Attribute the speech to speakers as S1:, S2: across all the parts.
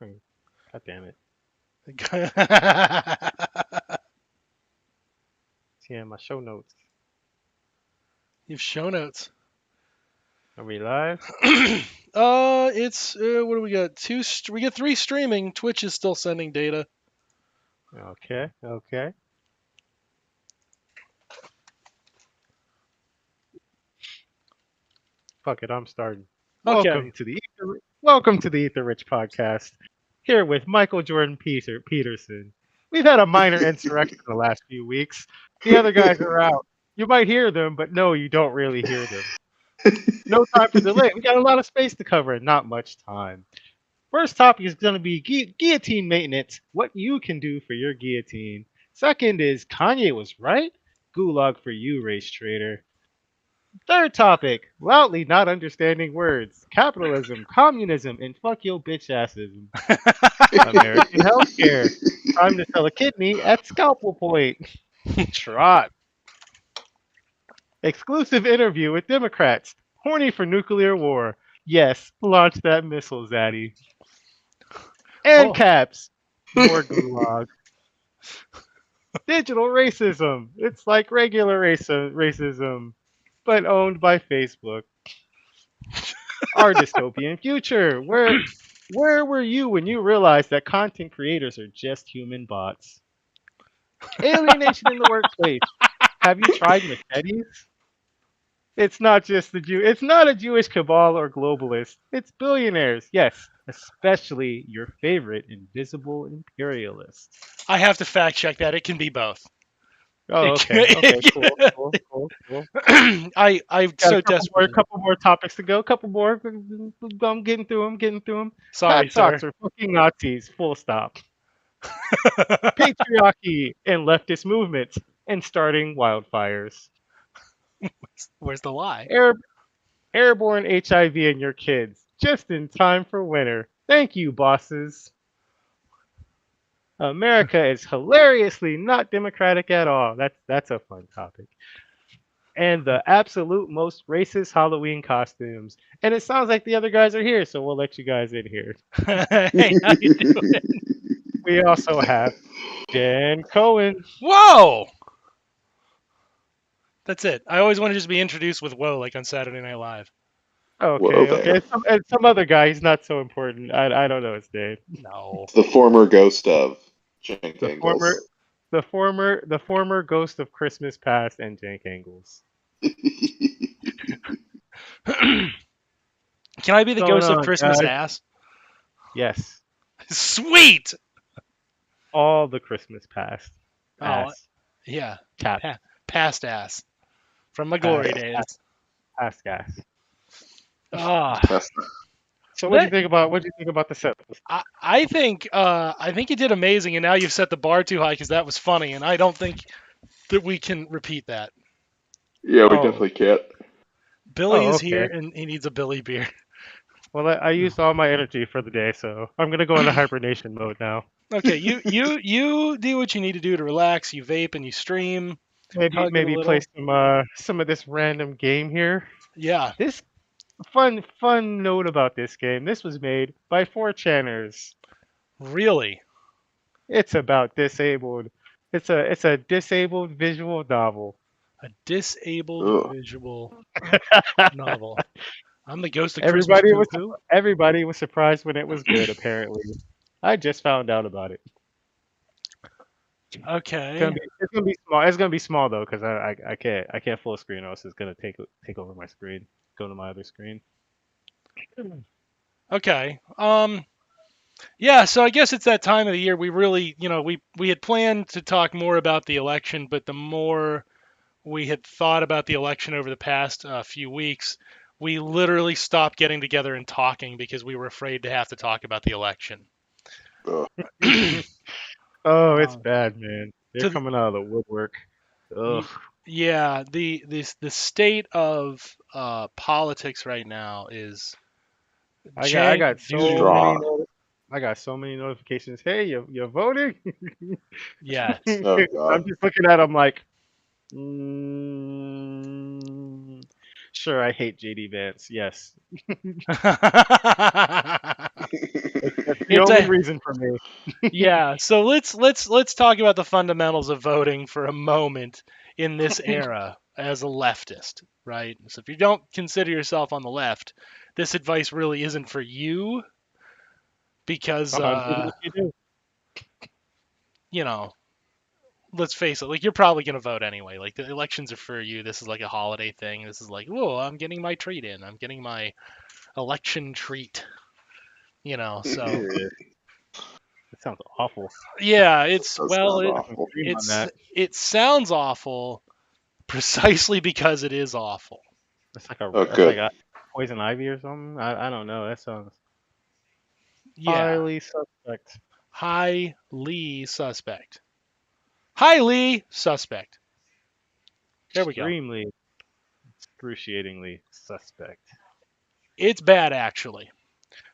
S1: God damn it. Yeah, my show notes.
S2: You've show notes.
S1: Are we live?
S2: It's what do we got? We got three streaming. Twitch is still sending data.
S1: Okay, okay. Fuck it, I'm starting.
S2: Okay.
S1: Welcome to the Ether Rich podcast. Here with Michael Jordan Peterson. We've had a minor insurrection the last few weeks. The other guys are out. You might hear them, but no, you don't really hear them. No time for delay. We got a lot of space to cover and not much time. First topic is going to be guillotine maintenance, what you can do for your guillotine. Second is Kanye was right. Gulag for you, race trader. Third topic, loudly not understanding words. Capitalism, communism, and fuck your bitch assism. American healthcare. Time to sell a kidney at scalpel point. Trot. Exclusive interview with Democrats. Horny for nuclear war. Yes, launch that missile, Zaddy. And
S2: Oh,
S1: caps. More gulag. Digital racism. It's like regular racism, but owned by Facebook. Our dystopian future. Where were you when you realized that content creators are just human bots? Alienation in the workplace. Have you tried machetes? It's not just the Jew. It's not a Jewish cabal or globalist. It's billionaires. Yes, especially your favorite invisible imperialists.
S2: I have to fact check that. It can be both.
S1: Oh,
S2: It
S1: okay. Okay. Cool.
S2: can,
S1: Cool. Cool. Cool.
S2: I
S1: Got
S2: so
S1: a
S2: desperately.
S1: couple more topics to go. Couple more. I'm getting through them. Getting through them.
S2: Sorry,
S1: Pat
S2: sir.
S1: socks are fucking Nazis. Full stop. Patriarchy and leftist movements and starting wildfires.
S2: Where's the lie?
S1: Air, airborne HIV in your kids. Just in time for winter. Thank you, bosses. America is hilariously not democratic at all. That's a fun topic. And the absolute most racist Halloween costumes. And it sounds like the other guys are here, so we'll let you guys in here.
S2: Hey, how you doing?
S1: We also have Jen Cohen.
S2: Whoa! That's it. I always want to just be introduced with "whoa" like on Saturday Night Live.
S3: Whoa
S1: Okay, okay.
S3: there.
S1: And some other guy, he's not so important. I don't know his name.
S2: No.
S3: It's the former ghost of Jank
S1: The former
S3: Angles.
S1: the former ghost of Christmas past and Jank Angles.
S2: Can I be the
S1: What's going
S2: ghost of
S1: on,
S2: Christmas
S1: guys?
S2: ass?
S1: Yes.
S2: Sweet.
S1: All the Christmas past.
S2: Oh
S1: Ass.
S2: yeah,
S1: Tap.
S2: past ass from my glory
S1: Past.
S2: days.
S1: Past gas.
S2: Ah,
S3: That's
S1: So
S2: let
S1: what do you think about the set list?
S2: I think you did amazing, and now you've set the bar too high because that was funny, and I don't think that we can repeat that.
S3: yeah, we
S1: Oh.
S3: definitely can't.
S2: Billy
S1: Oh,
S2: is here,
S1: okay.
S2: and he needs a Billy beer.
S1: Well, I used all my energy for the day, so I'm gonna go into hibernation mode now.
S2: Okay, you do what you need to do to relax. You vape and you stream,
S1: Maybe
S2: hug it a
S1: maybe play
S2: little.
S1: some of this random game here.
S2: Yeah,
S1: This fun note about this game. This was made by 4chaners.
S2: really,
S1: It's about disabled. It's a disabled visual novel.
S2: a disabled
S3: Ugh.
S2: visual novel. I'm the ghost of Christmas
S1: everybody was
S2: poo
S1: everybody was surprised when it was good. Apparently, I just found out about it.
S2: poo.
S1: It's gonna
S2: Okay.
S1: be it's gonna be small. It's gonna be small though, because I can't full screen, or else it's gonna take over my screen. Go to my other screen.
S2: Okay. Yeah, so I guess it's that time of the year we really, we had planned to talk more about the election, but the more we had thought about the election over the past few weeks, we literally stopped getting together and talking because we were afraid to have to talk about the election.
S3: Ugh.
S1: Oh, it's
S2: uh,
S1: bad, man. They're
S2: to the,
S1: coming out of the woodwork. Ugh.
S2: yeah, the state of politics right now is
S1: I got I
S2: jank
S1: got
S2: doo
S1: so
S2: doo.
S1: many
S3: Straw.
S1: noti- I got so many notifications. Hey, you're voting?
S2: Yes.
S3: Oh
S1: I'm
S3: god.
S1: just looking at them like, mm, sure, I hate JD Vance. Yes. That's the
S2: It's
S1: only
S2: a
S1: reason for me.
S2: yeah. So let's talk about the fundamentals of voting for a moment in this era as a leftist, right? So if you don't consider yourself on the left, this advice really isn't for you because
S1: Even if you do.
S2: you know, let's face it, like you're probably gonna vote anyway. Like the elections are for you. This is like a holiday thing. This is like, oh, I'm getting my treat in. I'm getting my election treat. So
S1: Period. That sounds awful.
S2: yeah, it's
S3: Does
S2: well,
S3: sound
S2: it
S3: awful.
S1: Dream on
S2: it's
S1: that.
S2: it sounds awful precisely because it is awful.
S3: Oh,
S1: That's like
S3: good.
S1: a poison ivy or something. I don't know. That sounds
S2: Yeah,
S1: highly suspect.
S2: highly suspect. Highly suspect. There we go.
S1: Extremely, excruciatingly suspect.
S2: It's bad actually.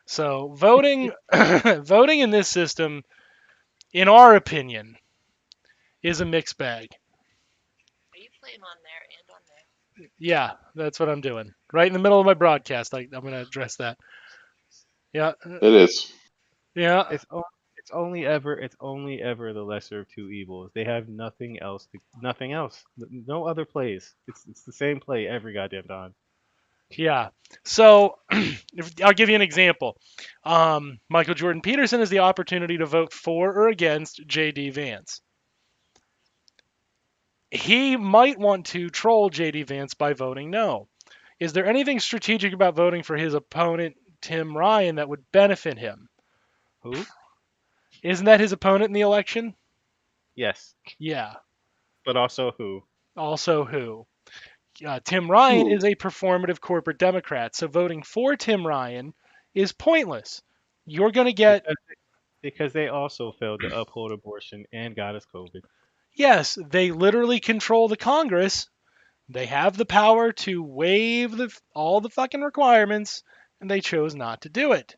S2: So voting voting in this system, in our opinion, is a mixed bag.
S4: Are you playing on there and on there?
S2: Yeah, that's what I'm doing. Right in the middle of my broadcast, I'm going to address that. Yeah,
S3: It is.
S2: yeah,
S1: It's only ever the lesser of two evils. They have nothing else. Nothing else. No other plays. It's the same play every goddamn time.
S2: yeah. So I'll give you an example. Michael Jordan Peterson has the opportunity to vote for or against J.D. Vance. He might want to troll J.D. Vance by voting no. Is there anything strategic about voting for his opponent, Tim Ryan, that would benefit him?
S1: Who?
S2: Isn't that his opponent in the election?
S1: Yes,
S2: Yeah.
S1: but also who?
S2: Also, who? Tim Ryan
S3: Ooh.
S2: is a performative corporate Democrat, so voting for Tim Ryan is pointless. You're going to get,
S1: Because they also failed to uphold abortion and got us COVID.
S2: yes, they literally control the Congress. They have the power to waive all the fucking requirements, and they chose not to do it.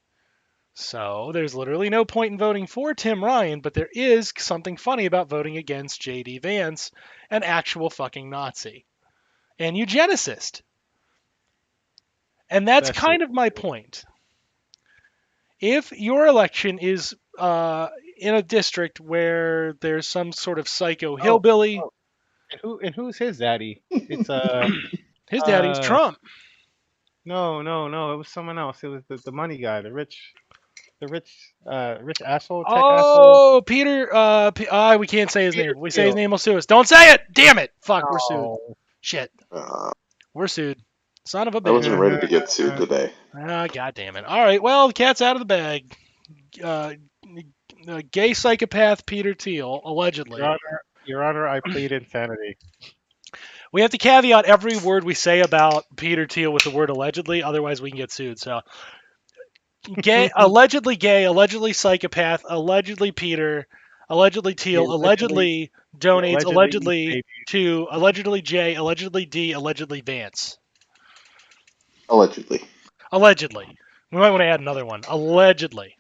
S2: So there's literally no point in voting for Tim Ryan, but there is something funny about voting against J.D. Vance, an actual fucking Nazi and eugenicist. And that's
S1: Especially
S2: kind of my point. If your election is in a district where there's some sort of psycho
S1: oh,
S2: hillbilly,
S1: oh. And who's his daddy? It's
S2: his daddy's Trump.
S1: no. It was someone else. It was the money guy, rich asshole, tech asshole.
S2: Oh, Peter. We can't say his
S1: Peter
S2: name. If we say his
S1: Thiel.
S2: name, we'll sue us. Don't say it. Damn it. Fuck. We're sued.
S1: No.
S2: Shit.
S3: Uh,
S2: We're sued. Son of a
S3: I wasn't
S2: bitch.
S3: ready to get sued today.
S2: Ah, god damn it. All right. Well, the cat's out of the bag. Uh, Gay psychopath Peter Thiel, allegedly.
S1: Your Honor, I plead insanity.
S2: We have to caveat every word we say about Peter Thiel with the word allegedly, otherwise we can get sued. So, gay, allegedly psychopath, allegedly Peter, allegedly Thiel, allegedly donates,
S1: allegedly eats
S2: allegedly
S1: babies.
S2: to, allegedly J, allegedly D, allegedly Vance.
S3: Allegedly.
S2: Allegedly. We might want to add another one. Allegedly.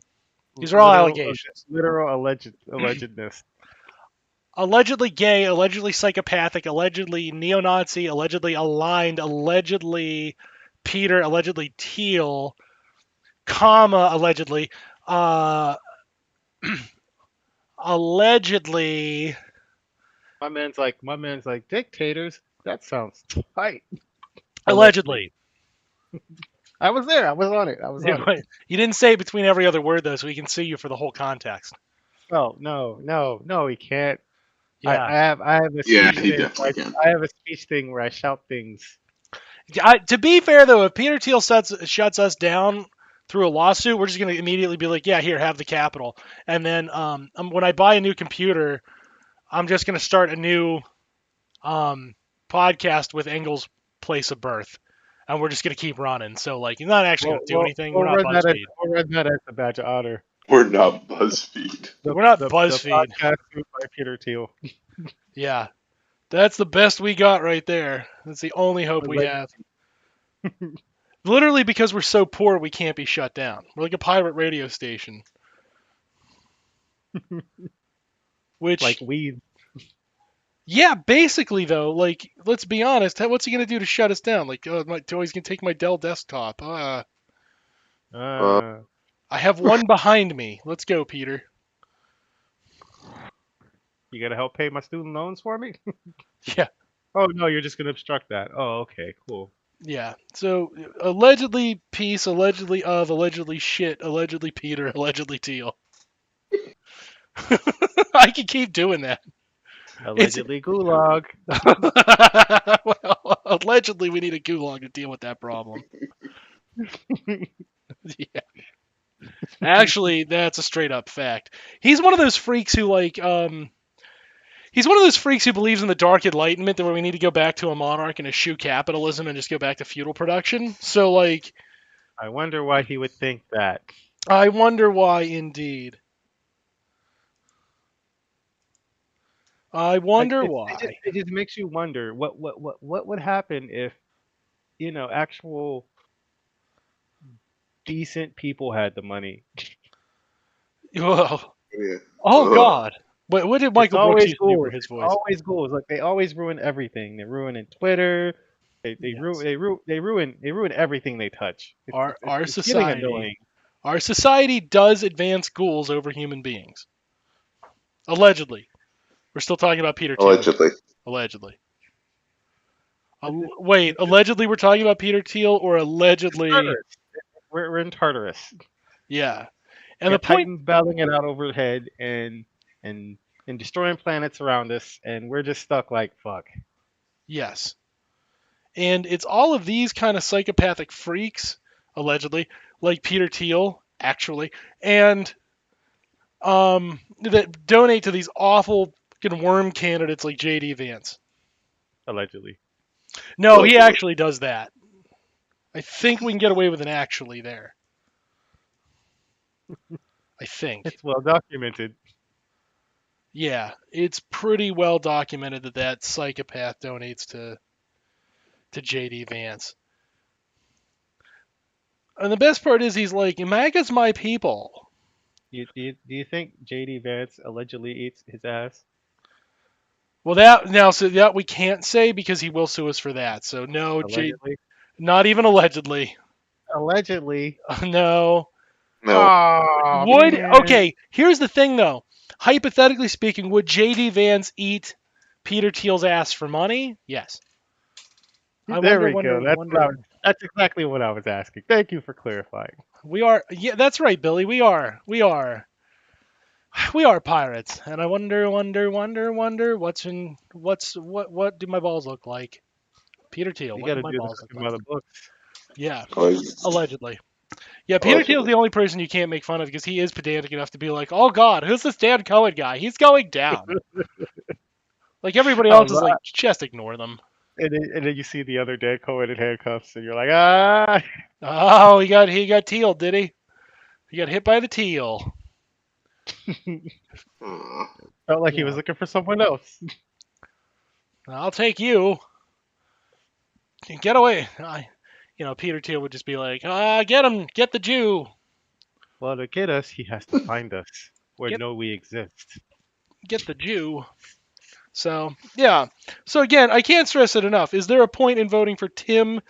S2: These are all allegations.
S1: Literal allegedness.
S2: Allegedly gay, allegedly psychopathic, allegedly neo-Nazi, allegedly aligned, allegedly Peter, allegedly Thiel, comma, allegedly, allegedly,
S1: My man's like dictators. That sounds tight.
S2: allegedly.
S1: I was there. I was on it. I was on it.
S2: You didn't say it between every other word though, so we can sue you for the whole context.
S1: Oh no, he can't.
S2: Yeah.
S1: I have a
S3: Yeah,
S1: speech
S3: he
S1: thing.
S3: definitely can.
S1: I have a speech thing where I shout things.
S2: To be fair though, if Peter Thiel shuts us down through a lawsuit, we're just going to immediately be like, yeah, here, have the capital. And then when I buy a new computer, I'm just going to start a new podcast with Engel's place of birth, and we're just going to keep running. So like, you're not actually going to do anything. We're not BuzzFeed.
S1: We'll run that as a badge of honor.
S3: We're not BuzzFeed.
S2: We're not
S1: The
S2: BuzzFeed.
S1: podcast group by Peter Thiel.
S2: Yeah, that's the best we got right there. That's the only hope we
S1: Like-
S2: have. Literally because we're so poor, we can't be shut down. We're like a pirate radio station. Which,
S1: like weed.
S2: yeah, basically though, like, let's be honest. What's he gonna do to shut us down? Like, oh, he's gonna take my Dell desktop.
S1: Uh,
S2: I have one behind me. Let's go, Peter.
S1: You gotta help pay my student loans for me?
S2: Yeah,
S1: Oh no, you're just gonna obstruct that. Oh, okay, cool.
S2: yeah. So allegedly peace, allegedly of, allegedly shit, allegedly Peter, allegedly Teal. I can keep doing that. It's
S1: Allegedly gulag.
S2: well, allegedly we need a gulag to deal with that problem. Yeah. Actually, that's a straight up fact. He's one of those freaks who he's one of those freaks who believes in the Dark Enlightenment, that where we need to go back to a monarch and eschew capitalism and just go back to feudal production. So like,
S1: I wonder why he would think that.
S2: I wonder why indeed. I
S1: Like
S2: wonder
S1: it
S2: why.
S1: just makes you wonder what would happen if actual decent people had the money.
S2: Well,
S3: Yeah.
S2: oh
S3: Ugh.
S2: God. What did
S1: It's
S2: Michael Brooks
S1: always
S2: used to do for
S1: ghouls.
S2: his
S1: It's
S2: voice?
S1: always ghouls. Like they always ruin everything. They're ruining Twitter.
S2: Yes.
S1: They ruin everything they touch.
S2: Our
S1: It's getting
S2: society,
S1: annoying.
S2: our society does advance ghouls over human beings. Allegedly. We're still talking about Peter Thiel.
S3: Allegedly.
S2: Allegedly. Wait, allegedly we're talking about Peter Thiel, or
S1: It's
S2: allegedly?
S1: Tartarus. We're in Tartarus.
S2: Yeah.
S1: We
S2: And the
S1: got
S2: point,
S1: Titans battling it out overhead and and destroying planets around us, and we're just stuck like fuck.
S2: yes. And it's all of these kind of psychopathic freaks, allegedly, like Peter Thiel, actually, and that donate to these awful fucking worm candidates like JD Vance.
S1: Allegedly.
S2: No, he
S3: Allegedly.
S2: actually does that. I think we can get away with an actually there. I think.
S1: It's well documented.
S2: Yeah, it's pretty well documented that that psychopath donates to JD Vance. And the best part is he's like, MAGA's my people.
S1: Do you think JD Vance allegedly eats his ass?
S2: Well, that we can't say because he will sue us for that. So no,
S1: Allegedly.
S2: not even allegedly.
S1: Allegedly.
S2: No.
S3: No.
S1: Oh
S2: Would
S1: man.
S2: okay? Here's the thing, though. Hypothetically speaking, would JD Vance eat Peter Thiel's ass for money? Yes. I
S1: There
S2: wonder,
S1: we go.
S2: wonder.
S1: That's exactly what I was asking. Thank you for clarifying.
S2: We are. Yeah, that's right, Billy. We are. We are. We are pirates, and I wonder what do my balls look like? Peter Thiel,
S1: You
S2: what
S1: got
S2: do
S1: to
S2: my
S1: do this
S2: balls look
S1: by
S2: like?
S1: the books.
S2: Yeah,
S3: Allegedly.
S2: allegedly. Yeah, Peter Thiel's
S3: Allegedly.
S2: the only person you can't make fun of because he is pedantic enough to be like, "Oh God, who's this Dan Cohen guy? He's going down." Like everybody
S1: Oh,
S2: else is like, just ignore them.
S1: and then you see the other day Cohen in handcuffs, and you're like, ah.
S2: Oh, he got tealed, did he? He got hit by the teal.
S3: Hmm.
S1: Felt like he was
S2: Yeah,
S1: looking for someone else.
S2: I'll take you. Get away. Peter Thiel would just be like, get him, get the Jew,
S1: Well, to get us, he has to find us where
S2: get
S1: we exist.
S2: get the Jew. So yeah. So again, I can't stress it enough. Is there a point in voting for Tim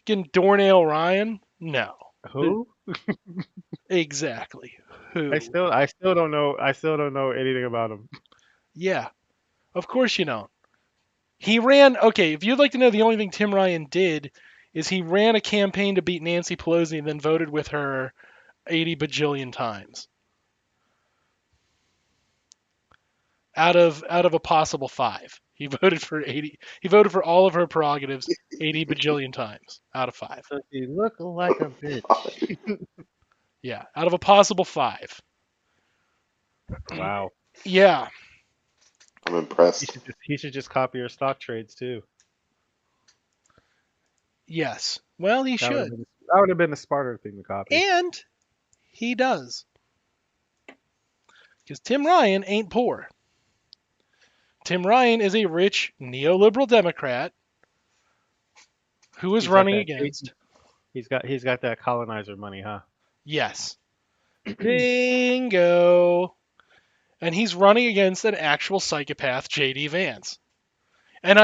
S2: fucking Dornale Ryan? No.
S1: Who?
S2: Exactly. Who?
S1: I still don't know. I still don't know anything about him.
S2: Yeah. Of course you don't. He ran. Okay, if you'd like to know, the only thing Tim Ryan did is he ran a campaign to beat Nancy Pelosi and then voted with her 80 bajillion times. Out of a possible 5. He voted for 80. He voted for all of her prerogatives 80 bajillion times out of 5.
S1: So she look like a bitch.
S2: Yeah, out of a possible 5.
S1: Wow.
S2: Yeah.
S3: I'm impressed.
S1: He should just copy her stock trades too.
S2: Yes. Well, he
S1: That would have
S2: should.
S1: been that would have been the smarter thing to copy.
S2: And he does. Because Tim Ryan ain't poor. Tim Ryan is a rich neoliberal Democrat who is
S1: He's got
S2: running
S1: that.
S2: against.
S1: He's got that colonizer money, huh?
S2: Yes. Bingo. And he's running against an actual psychopath, JD Vance. And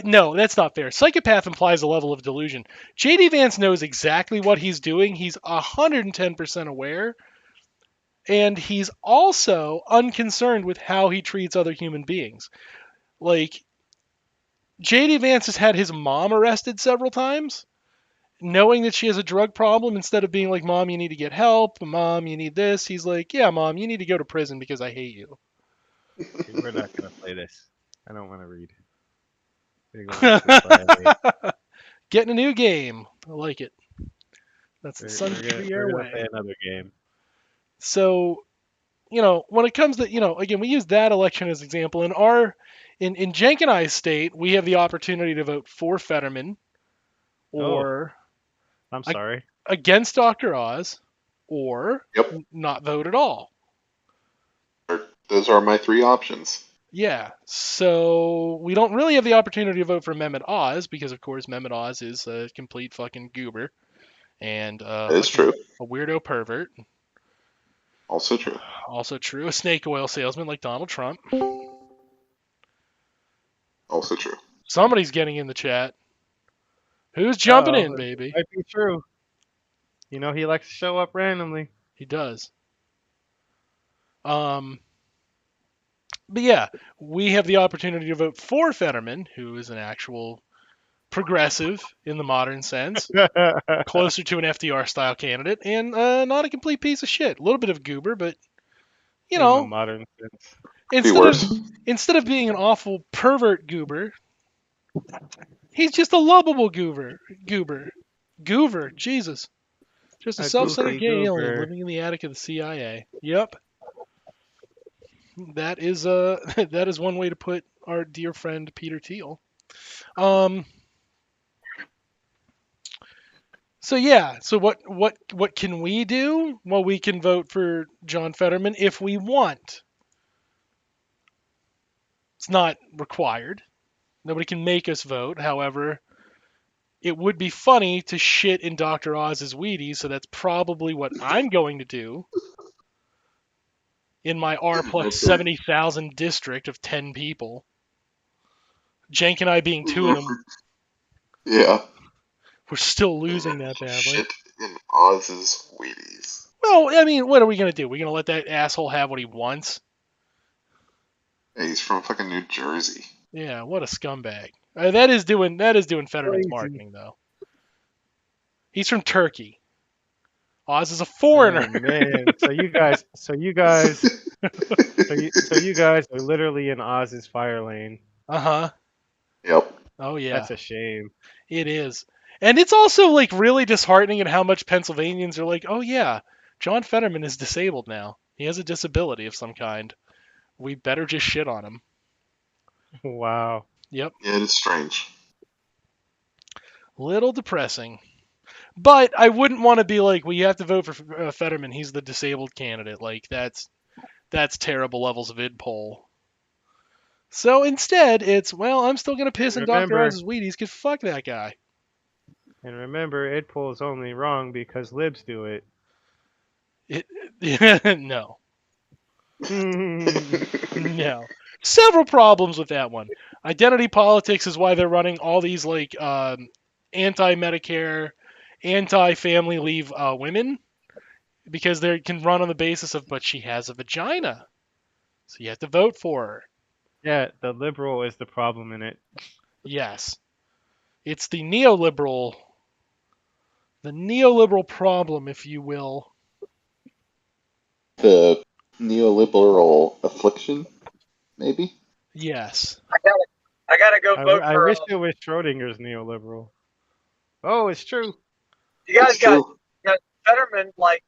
S2: no, that's not fair. Psychopath implies a level of delusion. JD Vance knows exactly what he's doing. He's 110% aware. And he's also unconcerned with how he treats other human beings. Like, JD Vance has had his mom arrested several times, knowing that she has a drug problem. Instead of being like, Mom, you need to get help. Mom, you need this. He's like, yeah, Mom, you need to go to prison because I hate you.
S1: Okay, we're not gonna play this. I don't want to read. We're gonna watch this by
S2: Getting a new game. I like it. That's the
S1: we're,
S2: Sun
S1: we're gonna
S2: Trier
S1: we're gonna
S2: way.
S1: play another game.
S2: So, when it comes to, again, we use that election as example. In Jenk and I's state, we have the opportunity to vote for Fetterman or
S1: I'm sorry.
S2: against Dr. Oz or
S3: Yep.
S2: not vote at all.
S3: Those are my three options.
S2: Yeah, so we don't really have the opportunity to vote for Mehmet Oz because, of course, Mehmet Oz is a complete fucking goober and
S3: That is true.
S2: a weirdo pervert.
S3: Also true.
S2: Also true, a snake oil salesman like Donald Trump.
S3: Also true.
S2: Somebody's getting in the chat. Who's jumping in,
S1: It
S2: baby?
S1: might be true. You know he likes to show up randomly.
S2: He does. But yeah, we have the opportunity to vote for Fetterman, who is an actual progressive in the modern sense, closer to an FDR style candidate, and not a complete piece of shit. A little bit of goober, but
S1: In the modern sense.
S2: instead of being an awful pervert goober, he's just a lovable goober. Jesus. Just a self-centered
S1: goofy
S2: gay alien
S1: goober.
S2: living in the attic of the CIA. Yep. That is that is one way to put our dear friend Peter Thiel. So yeah, so what can we do? Well, we can vote for John Fetterman if we want. It's not required. Nobody can make us vote. However, it would be funny to shit in Dr. Oz's Wheaties, so that's probably what I'm going to do in my R plus 70,000 district of 10 people. Jenk and I being two of them.
S3: Yeah.
S2: We're still losing that badly.
S3: Shit in Oz's Wheaties.
S2: Well, I mean, what are we going to do? We're going to let that asshole have what he wants?
S3: Hey, he's from fucking New Jersey.
S2: Yeah, what a scumbag. That is doing Fetterman's
S1: Crazy.
S2: marketing, though. He's from Turkey. Oz is a foreigner.
S1: Oh, man, so you guys are literally in Oz's fire lane.
S2: Uh-huh.
S3: Yep.
S2: Oh, yeah.
S1: That's a shame.
S2: It is. And it's also, like, really disheartening in how much Pennsylvanians are like, oh, yeah, John Fetterman is disabled now. He has a disability of some kind. We better just shit on him.
S1: Wow.
S2: Yep.
S3: Yeah, it is strange.
S2: Little depressing. But I wouldn't want to be like, well, you have to vote for Fetterman. He's the disabled candidate. Like, that's terrible levels of id poll. So instead, it's, well, I'm still going to piss on Dr. Oz's Wheaties because fuck that guy.
S1: And remember, id poll is only wrong because libs do it.
S2: No. No. Several problems with that one. Identity politics is why they're running all these, like, anti-Medicare, anti-family leave women, because they can run on the basis of, but she has a vagina, so you have to vote for her.
S1: Yeah, the liberal is the problem in it.
S2: Yes. It's the neoliberal problem, if you will.
S3: The neoliberal affliction, maybe?
S2: Yes.
S5: I gotta go vote
S1: I
S5: for.
S1: wish it was Schrodinger's neoliberal. Oh, it's true.
S5: You guys
S3: It's true.
S5: got Fetterman, like,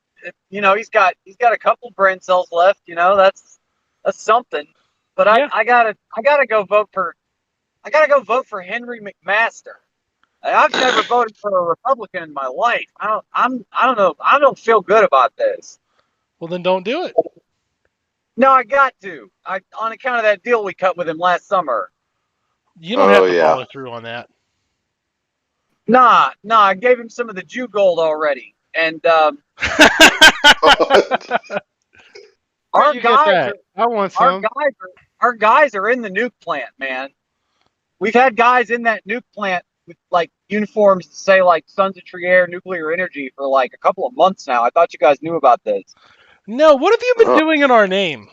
S5: he's got a couple brain cells left. That's something. But
S2: Yeah.
S5: I gotta go vote for Henry McMaster. I've never voted for a Republican in my life. I don't know. I don't feel good about this.
S2: Well, then don't do it.
S5: No, I got to. On account of that deal we cut with him last summer.
S2: You don't have to follow through on that.
S5: Nah, I gave him some of the Jew gold already, and our
S1: Where'd you get
S5: guys
S1: that? I want some.
S5: our guys are in the nuke plant, man. we've had guys in that nuke plant with like uniforms that say like Sons of Trier Nuclear Energy for like a couple of months now. I thought you guys knew about this.
S2: No, what have you been doing in our name?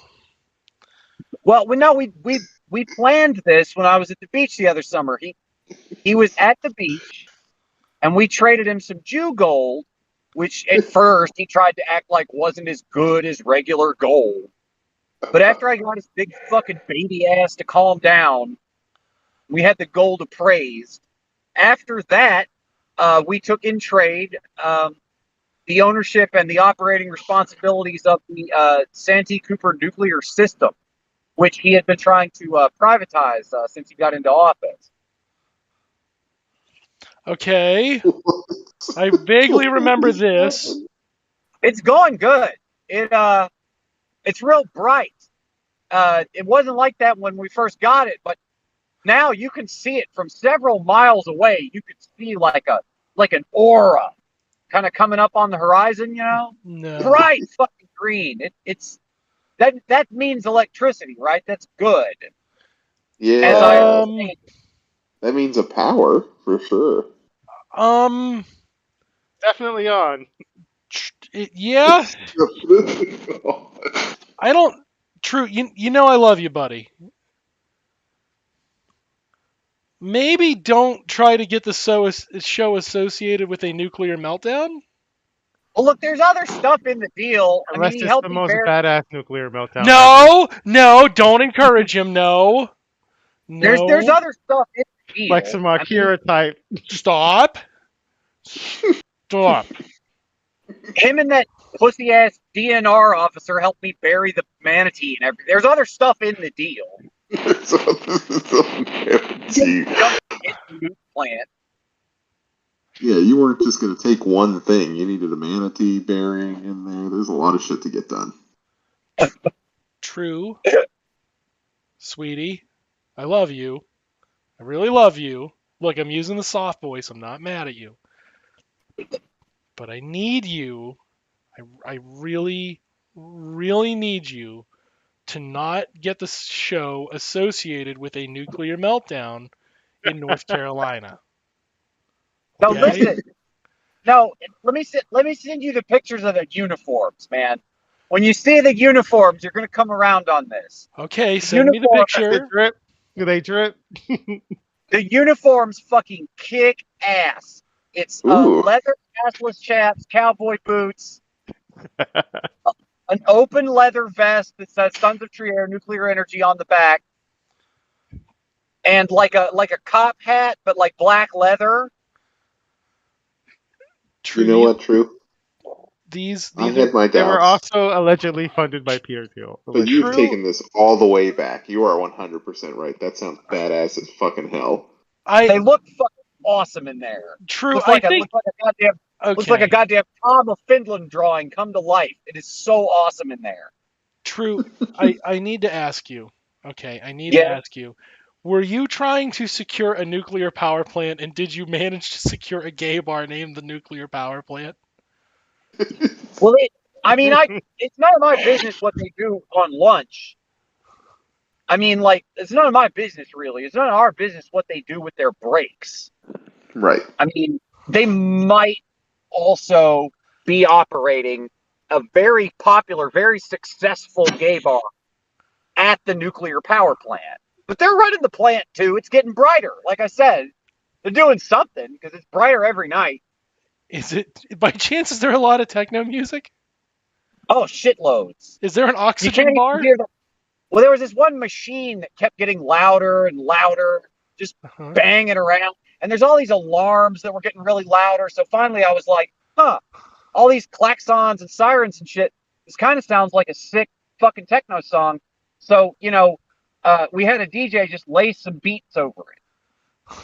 S5: Well, we planned this when I was at the beach the other summer. He was at the beach, and we traded him some Jew gold, which at first he tried to act like wasn't as good as regular gold. But after I got his big fucking baby ass to calm down, we had the gold appraised. After that, we took in trade the ownership and the operating responsibilities of the Santee Cooper nuclear system, which he had been trying to privatize since he got into office.
S2: Okay. I vaguely remember this.
S5: It's going good. It's real bright. It wasn't like that when we first got it, but now you can see it from several miles away. You can see like an aura kind of coming up on the horizon, you know?
S2: No.
S5: Bright fucking green. It's that means electricity, right? That's good.
S3: Yeah.
S5: As I understand.
S3: That means a power, for sure.
S1: Definitely on.
S2: Yeah. I don't. True. You know I love you, buddy. Maybe don't try to get the show associated with a nuclear meltdown.
S5: Well, look, there's other stuff in the deal. I
S1: Unless
S5: mean, he
S1: it's
S5: helped
S1: the
S5: me
S1: most
S5: bear.
S1: badass nuclear meltdown.
S2: No, don't encourage him. No.
S5: There's other stuff in the deal.
S1: Like some Akira type.
S2: Stop. Stop.
S5: Him and that pussy ass DNR officer helped me bury the manatee and everything. There's other stuff in the deal.
S3: So this is a guarantee.
S5: Plant.
S3: Yeah, you weren't just going to take one thing. You needed a manatee bearing in there. There's a lot of shit to get done.
S2: True. Sweetie, I love you. I really love you. Look, I'm using the soft voice. I'm not mad at you. But I need you. I really, really need you to not get the show associated with a nuclear meltdown in North Carolina.
S5: No,
S2: Okay?
S5: listen. No, let me send you the pictures of the uniforms, man. When you see the uniforms, you're gonna come around on this.
S2: Okay,
S5: The
S2: send me the
S5: uniform-
S1: Does it
S2: picture.
S1: drip? Do they drip?
S5: The uniforms fucking kick ass. It's
S3: Ooh.
S5: leather assless chaps, cowboy boots, an open leather vest that says Sons of Trier Nuclear Energy on the back, and like a cop hat, but like black leather.
S2: True.
S3: You know what, True?
S2: These
S3: I
S2: are
S3: had my
S1: They were
S3: doubts.
S1: also allegedly funded by Peter Thiel.
S3: But you've
S2: True.
S3: taken this all the way back. You are 100% right. That sounds badass as fucking hell.
S5: They look fucking awesome in there.
S2: True.
S5: Looks like
S2: I think.
S5: looks like a
S2: Okay.
S5: goddamn Tom of Finland drawing come to life. It is so awesome in there.
S2: True. I need to ask you. Okay, I need to
S5: Yeah.
S2: ask you. Were you trying to secure a nuclear power plant, and did you manage to secure a gay bar named the nuclear power plant?
S5: Well, it's none of my business what they do on lunch. I mean, like, it's none of my business, really. It's none of our business what they do with their breaks.
S3: Right.
S5: I mean, they might also be operating a very popular, very successful gay bar at the nuclear power plant. But they're running the plant, too. It's getting brighter. Like I said, they're doing something because it's brighter every night.
S2: Is it by chance? Is there a lot of techno music?
S5: Oh, shitloads.
S2: Is there an
S5: You
S2: oxygen
S5: can't
S2: bar?
S5: even hear the. Well, there was this one machine that kept getting louder and louder, just
S2: Uh-huh.
S5: banging around. And there's all these alarms that were getting really louder. So finally I was like, all these klaxons and sirens and shit. This kind of sounds like a sick fucking techno song. So, we had a DJ just lay some beats over it.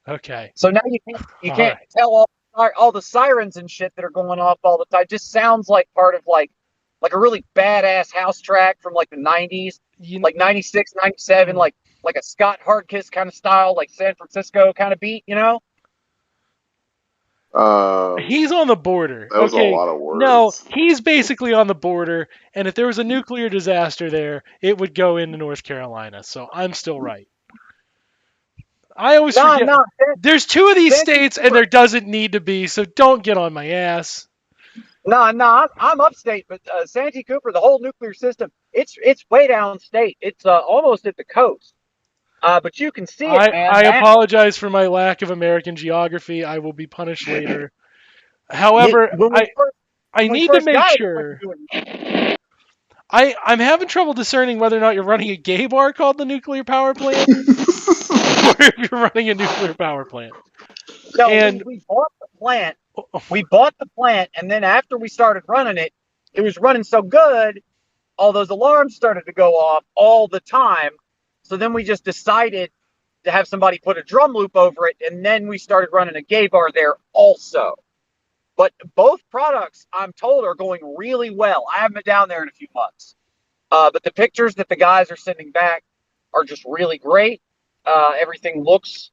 S2: Okay.
S5: So now you can't
S2: All right.
S5: tell all the sirens and shit that are going off all the time. It just sounds like part of like a really badass house track from like the 90s, like 96, 97, like a Scott Hardkiss kind of style, like San Francisco kind of beat, you know?
S2: He's on the border.
S3: That was
S2: Okay.
S3: a lot of words.
S2: No, he's basically on the border, and if there was a nuclear disaster there, it would go into North Carolina. So I'm still right. I always
S5: No,
S2: forget.
S5: no,
S2: There's 2 of these
S5: Santee
S2: states, and
S5: Cooper.
S2: there doesn't need to be. So don't get on my ass.
S5: No, I'm upstate, but Santee Cooper, the whole nuclear system, it's way downstate. It's almost at the coast. But you can see it, man.
S2: I
S5: Now,
S2: apologize for my lack of American geography. I will be punished later. However,
S5: when
S2: I
S5: we
S2: need to
S5: first
S2: make
S5: got it,
S2: sure. I'm having trouble discerning whether or not you're running a gay bar called the nuclear power plant, or if you're running a nuclear power plant.
S5: no,
S2: And
S5: we bought the plant. We bought the plant, and then after we started running it, it was running so good, all those alarms started to go off all the time. So then we just decided to have somebody put a drum loop over it, and then we started running a gay bar there also. But both products, I'm told, are going really well. I haven't been down there in a few months. But the pictures that the guys are sending back are just really great. Everything looks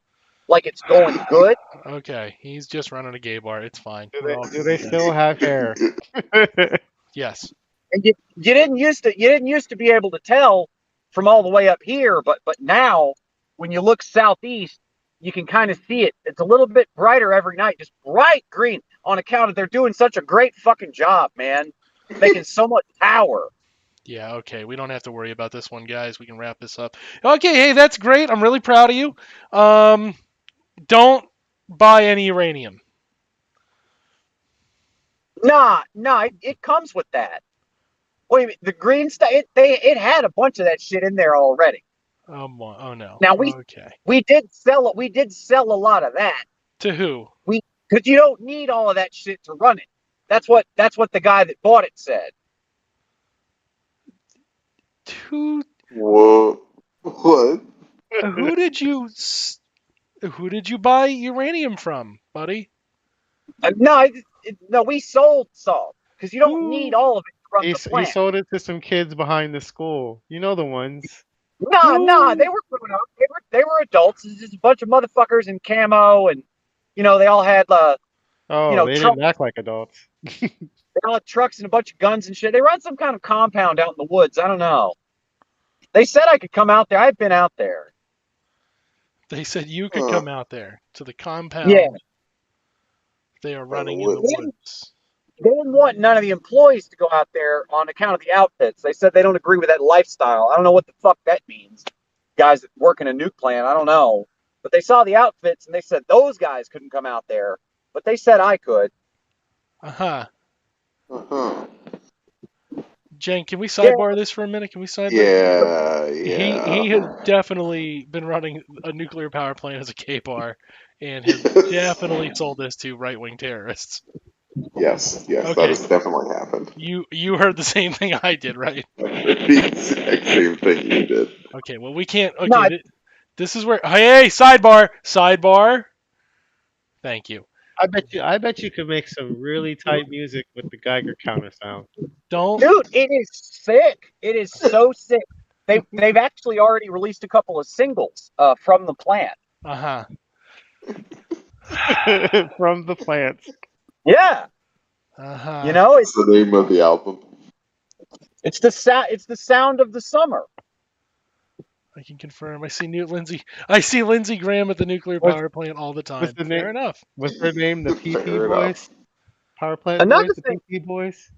S5: like it's going good.
S2: okay, he's just running a gay bar. It's fine.
S1: Do they still have hair?
S2: Yes.
S5: And you didn't used to be able to tell from all the way up here, but now when you look southeast, you can kind of see it. It's a little bit brighter every night, just bright green on account of they're doing such a great fucking job, man. Making so much power.
S2: Yeah, okay. We don't have to worry about this one, guys. We can wrap this up. Okay, hey, that's great. I'm really proud of you. Don't buy any uranium.
S5: Nah, it comes with that. Wait a minute, the green stuff. It had a bunch of that shit in there already.
S2: Oh no.
S5: Now
S2: Okay.
S5: we did sell it. We did sell a lot of that.
S2: To who?
S5: Because you don't need all of that shit to run it. That's what the guy that bought it said.
S2: To
S3: Whoa. What?
S2: who did you buy uranium from, buddy?
S5: No, we sold some because you don't
S2: Who?
S5: need all of it to run the
S1: He
S5: plant.
S1: sold it to some kids behind the school. You know the ones.
S5: No, they were grown up. They were adults. It's just a bunch of motherfuckers in camo, and they all had
S1: Oh, they
S5: trucks.
S1: didn't act like adults.
S5: They all had trucks and a bunch of guns and shit. They run some kind of compound out in the woods. I don't know. They said I could come out there. I've been out there.
S2: They said you could come out there to the compound.
S5: Yeah.
S2: They are running in the woods.
S5: They didn't want none of the employees to go out there on account of the outfits. They said they don't agree with that lifestyle. I don't know what the fuck that means. Guys that work in a nuke plant, I don't know. But they saw the outfits and they said those guys couldn't come out there. But they said I could.
S2: Uh-huh.
S3: Uh-huh.
S2: Jen, can we sidebar this for a minute? Can we sidebar?
S3: Yeah.
S2: He has definitely been running a nuclear power plant as a K bar and has definitely sold this to right-wing terrorists.
S3: Yes,
S2: Okay.
S3: that has definitely happened.
S2: You heard the same thing I did, right?
S3: The exact same thing you did.
S2: Okay, well we can't. Okay,
S5: No,
S2: this is where. Hey, sidebar. Thank you.
S1: I bet you could make some really tight music with the Geiger counter sound.
S2: Don't.
S5: dude, it is sick. It is so sick. They've actually already released a couple of singles from the plant.
S2: Uh-huh.
S1: From the plants.
S5: Yeah.
S2: Uh-huh.
S3: What's the name of the album?
S5: It's the sound of the summer.
S2: I can confirm. I see Lindsey Graham at the nuclear power plant all the time. Fair enough.
S1: What's their name? The PP
S3: Fair
S1: boys? Power plant
S5: Another
S1: boys? The
S5: thing-
S1: PP boys?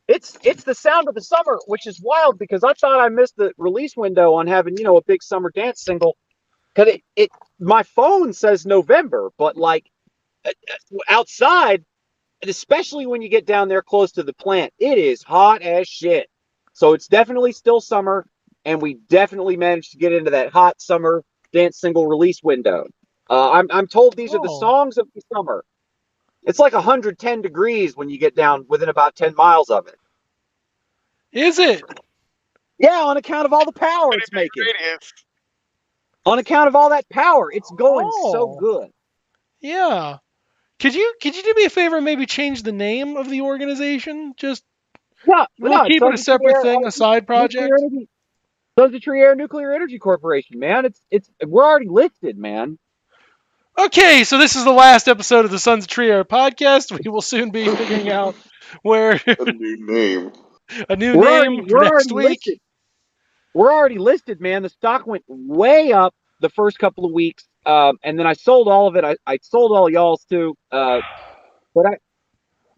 S5: It's the sound of the summer, which is wild because I thought I missed the release window on having a big summer dance single. Because my phone says November, but like outside, and especially when you get down there close to the plant, it is hot as shit. So it's definitely still summer, and we definitely managed to get into that hot summer dance single release window. I'm told these are the songs of the summer. It's like 110 degrees when you get down within about 10 miles of it.
S2: Is it?
S5: Yeah, on account of all the power it's making. On account of all that power, it's going so good.
S2: Yeah. Could you do me a favor and maybe change the name of the organization? Just we'll keep it a separate thing, a side project.
S5: Sons of Tree Air Nuclear Energy Corporation, man. We're already listed, man.
S2: Okay, so this is the last episode of the Sons of Tree Air podcast. We will soon be figuring out where
S3: a new name.
S2: A new name for next week.
S5: We're already listed, man. The stock went way up the first couple of weeks. and then I sold all of it. I sold all y'all's too. But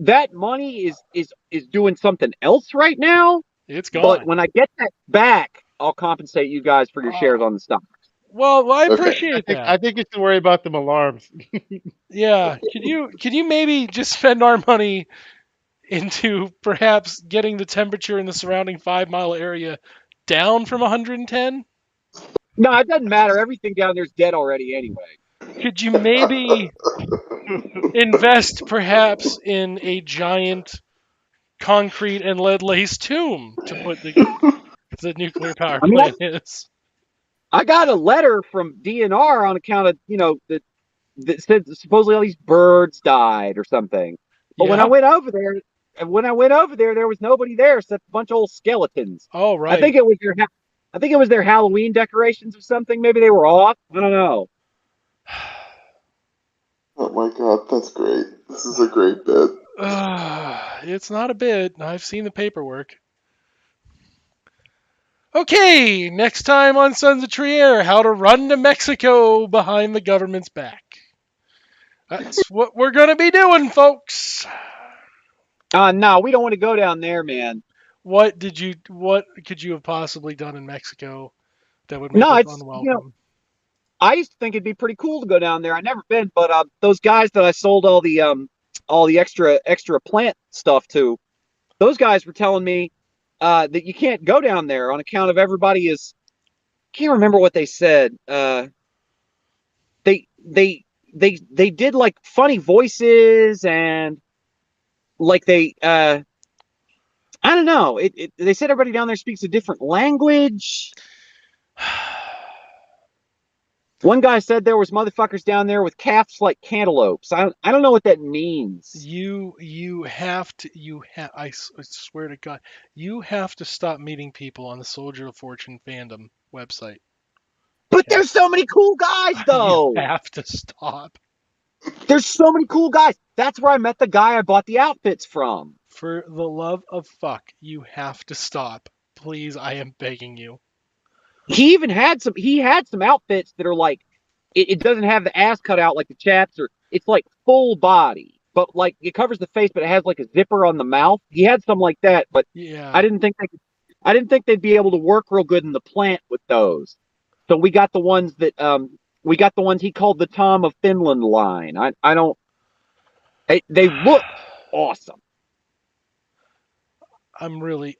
S5: that money is doing something else right now.
S2: It's
S5: But
S2: gone.
S5: when I get that back, I'll compensate you guys for your shares on the stock.
S2: Well, I
S3: Okay.
S2: appreciate that.
S1: I think you should worry about them alarms.
S2: Yeah, can you maybe just spend our money into perhaps getting the temperature in the surrounding 5 mile area down from 110?
S5: No, it doesn't matter. Everything down there's dead already anyway.
S2: Could you maybe invest perhaps in a giant concrete and lead laced tomb to put the nuclear power
S5: I mean,
S2: plant is?
S5: I got a letter from DNR on account of that said supposedly all these birds died or something. But
S2: Yeah.
S5: when I went over there, there was nobody there except a bunch of old skeletons.
S2: Oh,
S5: I
S2: right.
S5: think it was their Halloween decorations or something. Maybe they were off. I don't know.
S3: Oh my god, that's great. This is a great bit.
S2: It's not a bid. I've seen the paperwork. Okay, next time on Sons of Trier, how to run to Mexico behind the government's back. That's what we're going to be doing, folks.
S5: No, we don't want to go down there, man.
S2: What could you have possibly done in Mexico that would make
S5: No,
S2: us
S5: it's
S2: unwelcome?
S5: I used to think it'd be pretty cool to go down there. I never been, but those guys that I sold all the extra plant stuff to, those guys were telling me that you can't go down there on account of everybody is. Can't remember what they said. They they did like funny voices and like I don't know. They said everybody down there speaks a different language. One guy said there was motherfuckers down there with calves like cantaloupes. I don't know what that means.
S2: You have to I swear to God, you have to stop meeting people on the Soldier of Fortune fandom website.
S5: But
S2: Okay?
S5: there's so many cool guys
S2: You
S5: though.
S2: have to stop.
S5: There's so many cool guys. That's where I met the guy I bought the outfits from.
S2: For the love of fuck, you have to stop. Please, I am begging you.
S5: He had some outfits that are like it doesn't have the ass cut out like the chaps, or it's like full body, but like it covers the face, but it has like a zipper on the mouth. He had some like that, but I
S2: Yeah.
S5: didn't think I didn't think they'd be able to work real good in the plant with those. So we got the ones he called the Tom of Finland line. I don't they look awesome.
S2: I really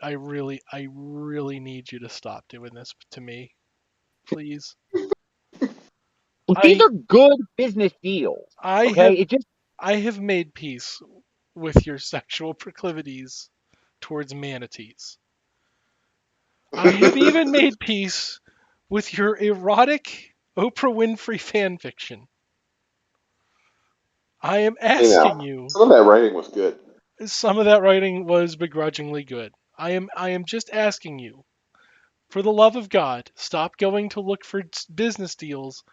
S2: need you to stop doing this to me. Please.
S5: These
S2: I
S5: are good business deals.
S2: I
S5: Okay,
S2: have
S5: it just
S2: I have made peace with your sexual proclivities towards manatees. I have even made peace with your erotic Oprah Winfrey fan fiction. I am
S3: Hey
S2: asking
S3: now,
S2: you.
S3: some of that writing was good.
S2: Some of that writing was begrudgingly good. I am just asking you, for the love of God, stop going to look for business deals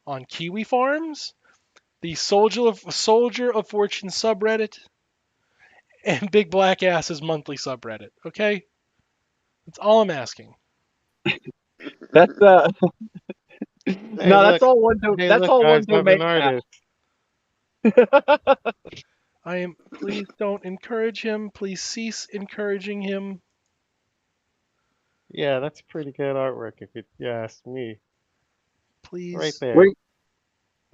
S2: on Kiwi Farms, the Soldier of Fortune subreddit, and Big Black Ass's monthly subreddit. Okay, that's all I'm asking.
S5: that's
S1: Hey,
S5: no,
S1: look. Hey,
S5: that's
S1: look,
S5: all
S1: guys.
S5: one
S1: I'm an
S5: domain now.
S1: artist.
S2: Please don't encourage him. Please cease encouraging him.
S1: Yeah, that's pretty good artwork if you ask me. Right
S2: Please.
S1: there.
S5: What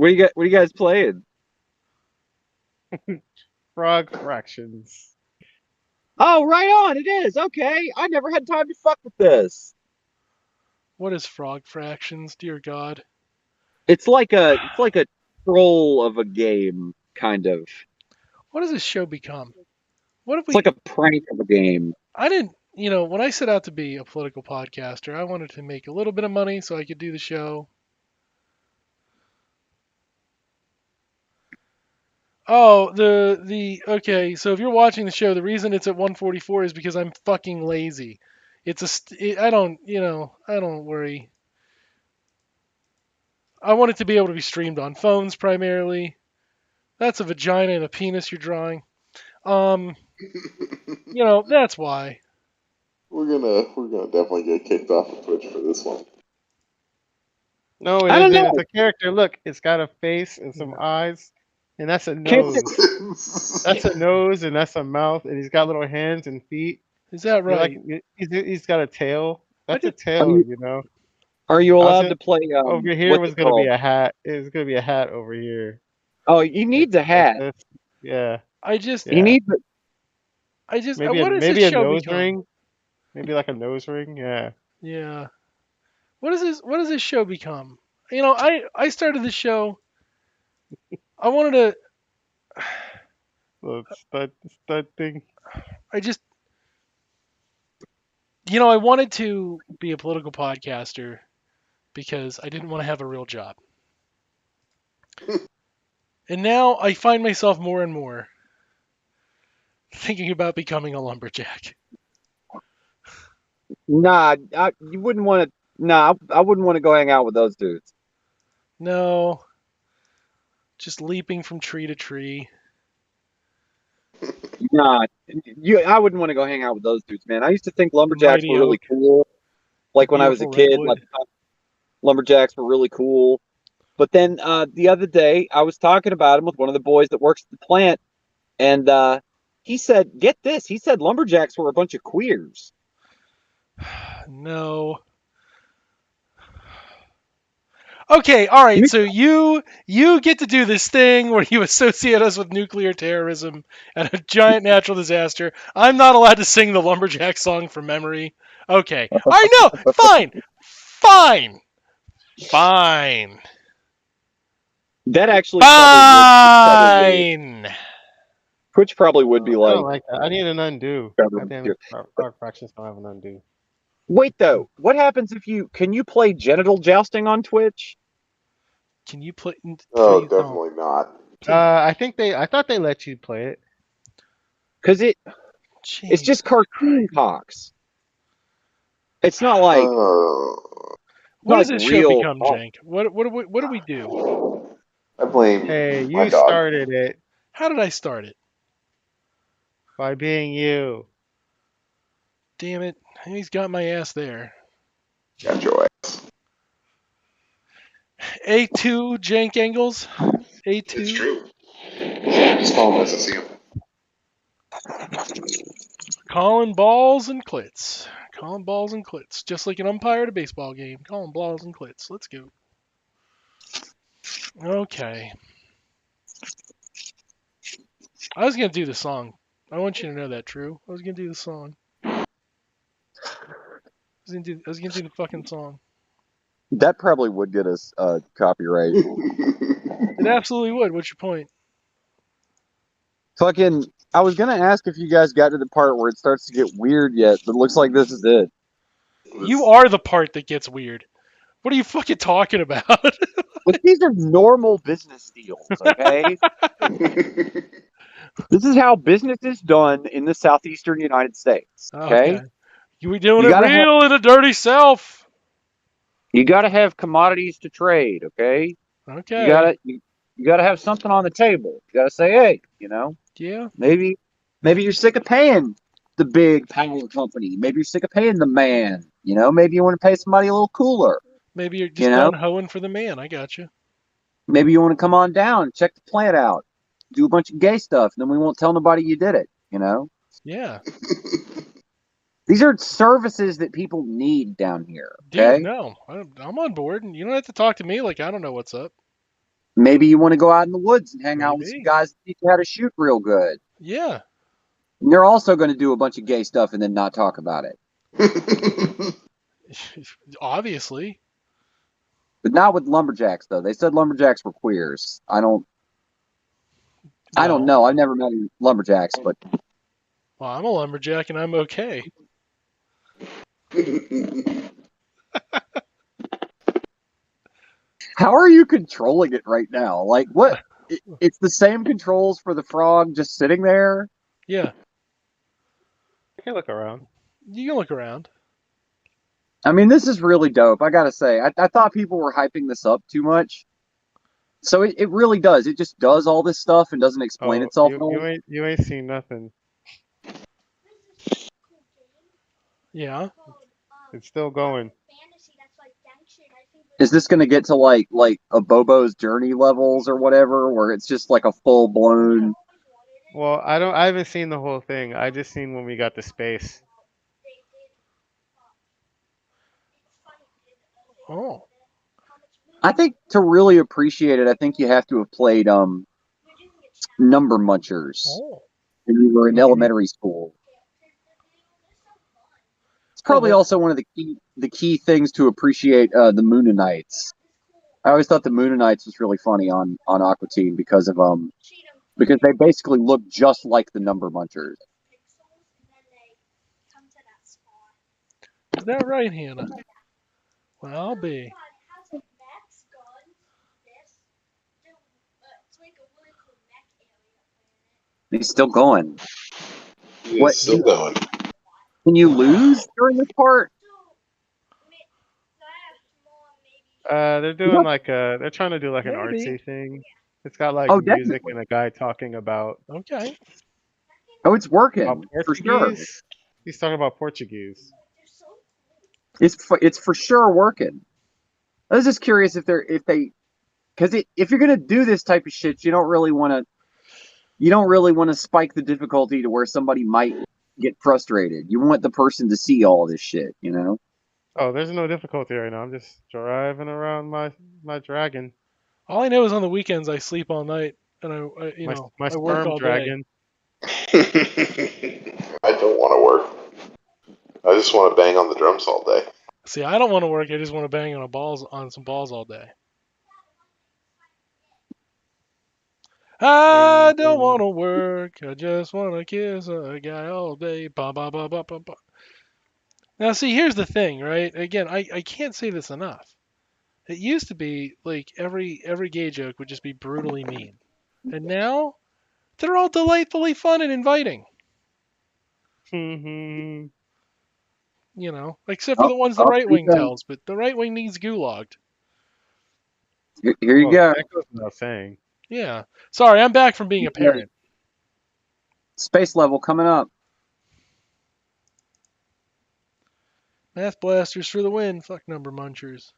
S5: are you guys playing?
S1: Frog fractions.
S5: Oh, right on. It is. Okay. I never had time to fuck with this.
S2: What is Frog Fractions? Dear God.
S5: It's like a troll of a game, kind of.
S2: What does this show become? What if
S5: It's like
S2: we.
S5: a prank of a game.
S2: I didn't. When I set out to be a political podcaster, I wanted to make a little bit of money so I could do the show. Oh, okay. So if you're watching the show, the reason it's at 144 is because I'm fucking lazy. I don't, I don't worry. I want it to be able to be streamed on phones primarily. That's a vagina and a penis you're drawing. Um, that's why.
S3: We're gonna definitely get kicked off of Twitch for this one.
S1: No, it
S5: I don't
S1: isn't. It's
S5: know.
S1: a character. Look, it's got a face and some
S2: Yeah.
S1: eyes, and that's a
S5: Can't
S1: nose. That's a nose, and that's a mouth, and he's got little hands and feet.
S2: Is that
S1: You like?
S2: right?
S1: He's got a tail.
S2: I
S1: That's a
S2: did.
S5: are
S1: tail,
S5: you
S1: you know.
S5: are you
S1: I was
S5: allowed
S1: gonna
S5: to play
S1: over here
S5: what's
S1: was
S5: it
S1: gonna be
S5: called?
S1: a hat. It was gonna be a hat over here,
S5: Oh, he needs a
S1: like
S5: hat.
S1: this. Yeah,
S2: I just.
S5: He
S1: yeah.
S5: needs
S2: I just.
S1: Maybe
S2: What has this
S1: maybe a
S2: show
S1: nose
S2: become?
S1: ring. Maybe like a nose ring. Yeah.
S2: Yeah. What is this? What does this show become? You know, I started this show. I wanted to.
S1: Little stud thing.
S2: I just. You know, I wanted to be a political podcaster because I didn't want to have a real job. And now I find myself more and more thinking about becoming a lumberjack.
S5: Nah, you wouldn't want to. Nah, I wouldn't want to go hang out with those dudes.
S2: No, just leaping from tree to tree.
S5: Nah, I wouldn't want to go hang out with those dudes, man. I used to think
S2: The
S5: lumberjacks
S2: mighty
S5: were really
S2: oak,
S5: cool.
S2: the
S5: Like when I was a
S2: beautiful
S5: kid, like
S2: redwood.
S5: lumberjacks were really cool. But then the other day, I was talking about him with one of the boys that works at the plant, and he said, "Get this." He said lumberjacks were a bunch of queers.
S2: No. Okay, all right. So you get to do this thing where you associate us with nuclear terrorism and a giant natural disaster. I'm not allowed to sing the lumberjack song from memory. Okay. I know. Fine. Fine. Fine.
S5: That actually probably would.
S2: Fine.
S5: Twitch probably would be
S1: I don't
S5: like,
S1: like that. I need an undo.
S5: Trevor
S1: God
S5: would
S1: damn
S5: do
S1: it.
S5: it.
S1: Our fractions don't have an undo.
S5: Wait though, what happens if can you play genital jousting on Twitch?
S2: Can you
S3: Oh,
S2: please? Oh,
S3: definitely not.
S1: I thought they let you play it.
S5: Because it's
S2: Jesus
S5: just cartoon
S2: Christ.
S5: cocks. It's not like
S2: What does
S5: like
S2: this show
S5: real.
S2: become,
S5: Oh,
S2: Jank? What do we do?
S3: I blame
S1: Hey,
S3: my
S1: you
S3: dog.
S1: started it
S2: How did I start it?
S1: by being you.
S2: Damn it. He's got my ass there.
S3: Got your ass.
S2: A2 Jank Angles.
S3: It's
S2: A2.
S3: true. Just call him as I see him.
S2: Calling balls and clits. Calling balls and clits. Just like an umpire at a baseball game. Calling balls and clits. Let's go. Okay. I was going to do the song. I want you to know that, True. I was going to do the song. I was gonna do the fucking song.
S5: that probably would get us copyright.
S2: It absolutely would. What's your point?
S5: Fucking, I was gonna ask if you guys got to the part where it starts to get weird yet, but it looks like this is it.
S2: You are the part that gets weird. What are you fucking talking about?
S5: But these are normal business deals, okay? This is how business is done in the southeastern United States,
S2: Okay.
S5: okay?
S2: You were doing
S5: You
S2: it
S5: gotta have
S2: real in a dirty self.
S5: you gotta have commodities to trade, okay? You
S2: Okay.
S5: gotta you, you gotta have something on the table. You gotta say, hey,
S2: Yeah.
S5: maybe you're sick of paying the big power company. Maybe you're sick of paying the man. Maybe you want to pay somebody a little cooler.
S2: Maybe you're
S5: You
S2: just
S5: know,
S2: done hoeing for the man. I got you.
S5: maybe you want to come on down, check the plant out, do a bunch of gay stuff, and then we won't tell nobody you did it.
S2: Yeah.
S5: These are services that people need down here.
S2: Dude,
S5: Okay,
S2: no. I'm on board. And you don't have to talk to me like I don't know what's up.
S5: maybe you want to go out in the woods and hang out with some
S2: Maybe.
S5: guys that teach you how to shoot real good.
S2: Yeah.
S5: And they're also going to do a bunch of gay stuff and then not talk about it.
S2: Obviously.
S5: But not with lumberjacks though. They said lumberjacks were queers. I don't
S2: Well,
S5: know. I've never met any lumberjacks, but
S2: I'm a lumberjack and I'm okay.
S5: how are you controlling it right now? Like what? It's the same controls for the frog just sitting there.
S2: Yeah.
S1: I can look around.
S2: You can look around.
S5: I mean, this is really dope. I gotta say, I thought people were hyping this up too much. So it really does. It just does all this stuff and doesn't explain
S1: Oh,
S5: itself.
S1: you ain't seen nothing.
S2: Yeah.
S1: It's still going.
S5: Is this going to get to like a Bobo's Journey levels or whatever, where it's just like a full blown?
S1: Well, I haven't seen the whole thing. I just seen when we got to space.
S2: Oh.
S5: I think to really appreciate it, I think you have to have played Number Munchers
S2: Oh.
S5: when you were in
S1: Mhm.
S5: elementary school. It's probably
S2: that-
S5: also one of the key things to appreciate the Moonanites. I always thought the Moonanites was really funny on Aqua Teen because they basically look just like the Number Munchers.
S2: Is that right, Hannah? Well, I'll be.
S5: He's still going.
S3: Yeah, it's still going.
S5: Can you lose during this part?
S1: They're doing like they're trying to do like an
S2: Maybe.
S1: artsy thing. It's got like
S5: Oh,
S1: music
S5: definitely.
S1: and a guy talking about
S2: Okay.
S5: Oh, it's working for sure.
S1: Portuguese. He's talking about Portuguese.
S5: It's for sure working. I was just curious if they because if you're gonna do this type of shit, you don't really want to spike the difficulty to where somebody might get frustrated. You want the person to see all this shit, you know?
S1: Oh, there's no difficulty right now. I'm just driving around my dragon,
S2: All I know is on the weekends I sleep all night and I
S1: my
S2: I work
S1: sperm
S2: all day.
S1: dragon.
S3: I don't want to work. I just want to bang on the drums all day.
S2: See, I don't want to work. I just want to bang on some balls all day. I don't want to work. I just want to kiss a guy all day. Ba ba ba ba ba ba. Now, see, here's the thing, right? Again, I can't say this enough. It used to be like every gay joke would just be brutally mean, and now they're all delightfully fun and inviting.
S1: Mhm.
S2: You know, except for the ones the right wing tells, but the right wing needs gulagged.
S5: Here you
S1: Well,
S5: go.
S1: that goes without saying.
S2: Yeah. Sorry, I'm back from being a parent.
S5: Space level coming up.
S2: Math blasters for the win. Fuck number munchers.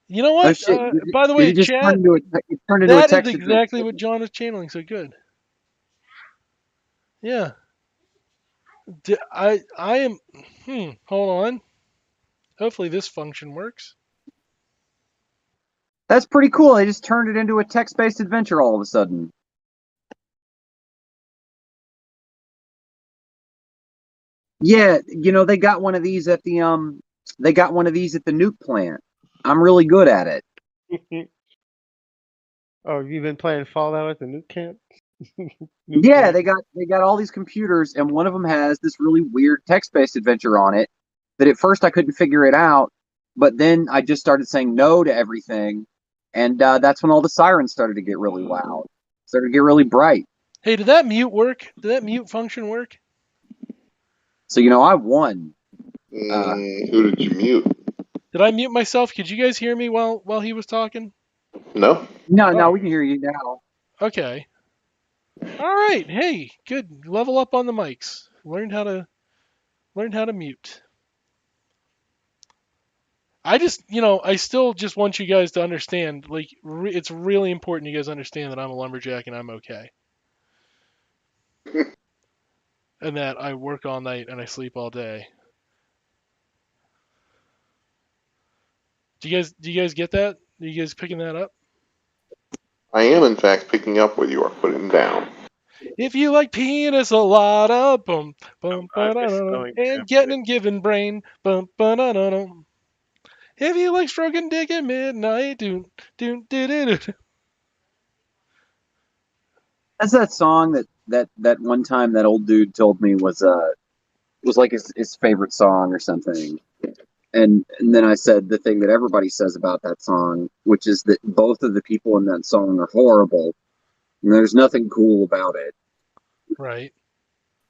S2: You know
S5: Oh
S2: what?
S5: shit!
S2: By the
S5: Did
S2: way,
S5: it just
S2: chat,
S5: turn into a
S2: that is
S5: text
S2: exactly
S5: adventure?
S2: what John was channeling. So good. Yeah. I am. Hold on. Hopefully this function works.
S5: That's pretty cool. They just turned it into a text-based adventure all of a sudden. Yeah, they got one of these at the nuke plant. I'm really good at it.
S1: Oh, you've been playing Fallout at the nuke camp?
S5: Yeah, they got all these computers, and one of them has this really weird text-based adventure on it. That at first I couldn't figure it out, but then I just started saying no to everything, and that's when all the sirens started to get really loud, started to get really bright.
S2: Hey, did that mute work? Did that mute function work?
S5: So I won.
S3: Who did you mute?
S2: Did I mute myself? Could you guys hear me while he was talking?
S3: No.
S5: No, we can hear you now.
S2: Okay. All right. Hey, good. Level up on the mics. Learned how to mute. I still just want you guys to understand, like, it's really important you guys understand that I'm a lumberjack and I'm okay. And that I work all night and I sleep all day. Do you guys get that? Are you guys picking that up?
S3: I am, in fact, picking up what you are putting down.
S2: If you like penis a lot of bum bum
S1: I'm
S2: ba-da-da-dum,
S1: misspelling
S2: and getting and giving brain bum ba-da-da-dum. If you like stroking dick at midnight, do do do do do.
S5: That's that song that one time that old dude told me was like his favorite song or something. And then I said the thing that everybody says about that song, which is that both of the people in that song are horrible, and there's nothing cool about it.
S2: Right.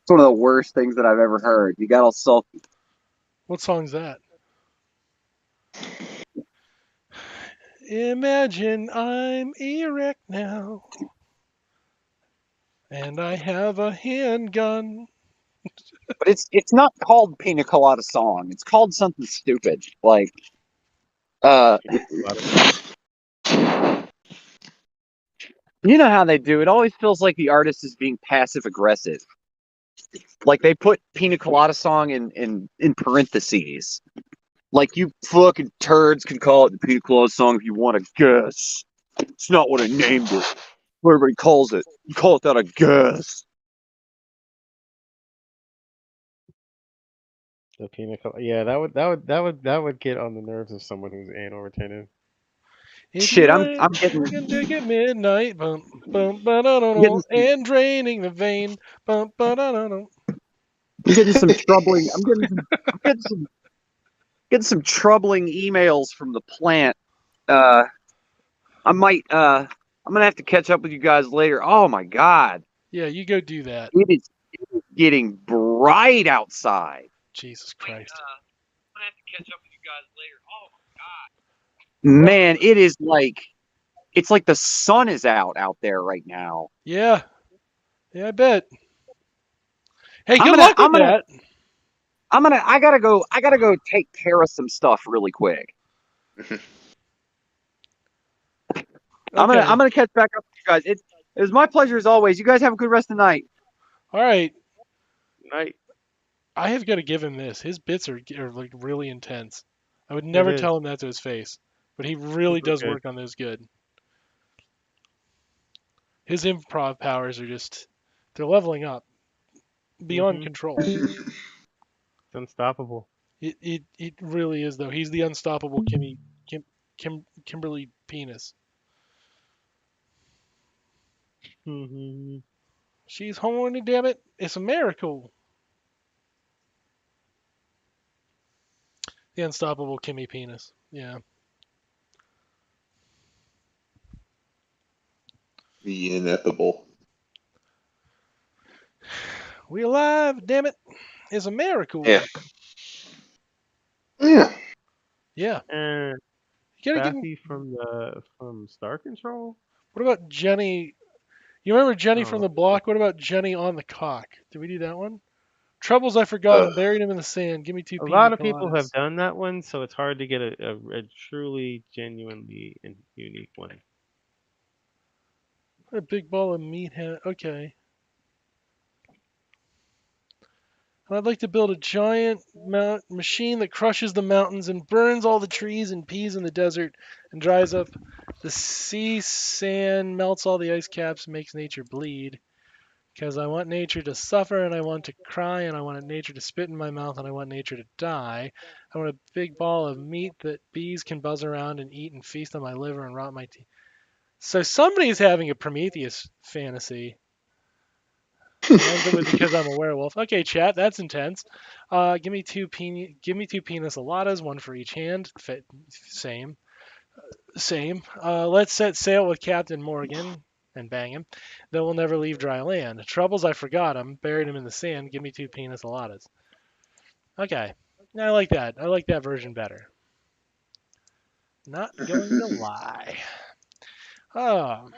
S5: It's one of the worst things that I've ever heard. You got all sulky.
S2: What song's that? Imagine I'm erect now, and I have a handgun.
S5: But it's not called Pina Colada Song. It's called something stupid. Like Uh, you know how they do. It always feels like the artist is being passive aggressive. Like they put Pina Colada song in parentheses. Like you fucking turds can call it the Pina Colada song if you want to guess. It's not what I named it. What everybody calls it. You call it that, I guess.
S1: The yeah, that would get on the nerves of someone who's anal retentive.
S2: If
S5: Shit,
S2: you
S5: I'm
S2: ain't
S5: getting
S2: fucking dick at midnight, bum, bum,
S5: I'm getting
S2: ba-da-da-da,
S5: some,
S2: and draining the vein, bum, ba-da-da-da.
S5: I'm getting some troubling I'm getting some troubling emails from the plant. Uh I'm gonna have to catch up with you guys later. Oh my god.
S2: Yeah, you go do that.
S5: It is getting bright outside.
S2: Jesus Christ.
S5: I'm gonna have to catch up with you guys later. Oh my god. Man, it is like it's like the sun is out there right now.
S2: Yeah, I bet. Hey,
S5: I'm
S2: good
S5: gonna
S2: luck with that.
S5: I gotta go take care of some stuff really quick.
S2: Okay.
S5: I'm gonna catch back up with you guys. It was my pleasure as always. You guys have a good rest of the night.
S2: All right.
S1: Right.
S2: I have got to give him this. His bits are like really intense. I would
S1: It
S2: never
S1: is.
S2: tell him that to his face, but he really
S1: Super
S2: does
S1: good.
S2: work on those good. His improv powers are they're leveling up beyond
S1: Mhm.
S2: control.
S1: It's unstoppable.
S2: It really is though. He's the unstoppable Kimberly penis.
S1: Mhm.
S2: She's horny, damn it. It's a miracle. The unstoppable Kimmy penis. Yeah.
S3: The ineffable.
S2: We alive, damn it. It's a miracle.
S3: Yeah. Yeah.
S2: Yeah.
S1: And
S2: You gotta give him.
S1: Kathy from Star Control.
S2: What about Jenny? You remember Jenny from
S1: Oh,
S2: the block? What about Jenny on the cock? Did we do that one? Troubles I forgot. I'm buried him in the sand. Give me two
S1: a
S2: pina
S1: lot of people have
S2: coladas.
S1: done that one, so it's hard to get a truly, genuinely unique one.
S2: A big ball of meat head. Okay. I'd like to build a giant machine that crushes the mountains and burns all the trees and peas in the desert and dries up the sea sand, melts all the ice caps, makes nature bleed. Because I want nature to suffer and I want to cry and I want nature to spit in my mouth and I want nature to die. I want a big ball of meat that bees can buzz around and eat and feast on my liver and rot my teeth. So somebody's having a Prometheus fantasy. And it was because I'm a werewolf. Okay, chat, that's intense. Give me two penis alatas, one for each hand. Same. Let's set sail with Captain Morgan and bang him. Then we'll never leave dry land. Troubles, I forgot him. Buried him in the sand. Give me two penis alatas. Okay, I like that. I like that version better. Not going to lie. Oh,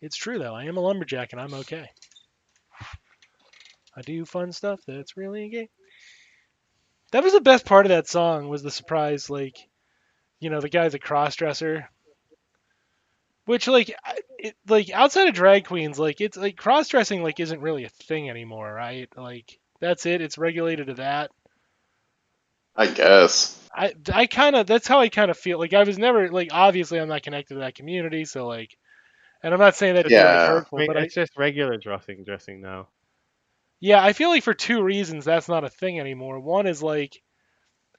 S2: it's true though. I am a lumberjack and I'm okay. I do fun stuff that's really gay. That was the best part of that song was the surprise, like, the guy's a cross-dresser. Which, like, like outside of drag queens, like it's like cross-dressing, like isn't really a thing anymore, right? Like that's it. It's regulated to that.
S3: I guess.
S2: I kind of that's how I kind of feel. Like I was never like obviously I'm not connected to that community, so like, and I'm not saying that to be like
S3: Yeah.
S2: hurtful, but
S1: It's just regular dressing now.
S2: yeah, I feel like for two reasons that's not a thing anymore. One is like